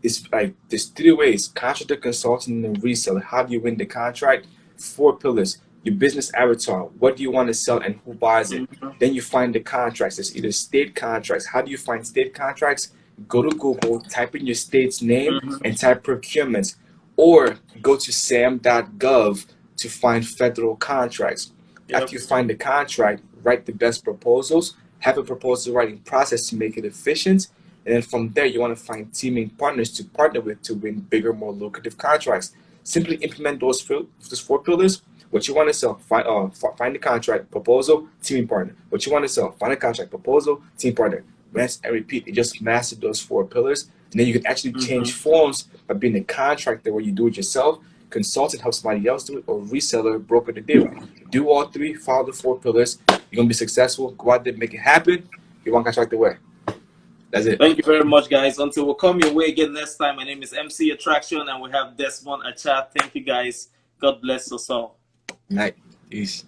it's like there's 3 ways: contractor, consultant, and reseller. How do you win the contract? 4 pillars: your business avatar. What do you want to sell and who buys it? Then you find the contracts. There's either state contracts. How do you find state contracts? Go to Google, type in your state's name, and type procurements, or go to sam.gov to find federal contracts. Yep. After you find the contract, write the best proposals, have a proposal writing process to make it efficient, and then from there you want to find teaming partners to partner with to win bigger, more lucrative contracts. Simply implement those 4 pillars. What you want to sell, find the contract, proposal, teaming partner. What you want to sell, find a contract, proposal, team partner. Rinse and repeat. You just master those 4 pillars, and then you can actually change forms by being a contractor where you do it yourself, consultant help somebody else do it, or reseller, broker the deal. Do all 3, follow the 4 pillars. You're gonna be successful. Go out there, make it happen. You want contract away. That's it. Thank you very much, guys. Until we come your way again next time, my name is MC Attraction, and we have Desmond Achat. Thank you, guys. God bless us all. Night. Peace.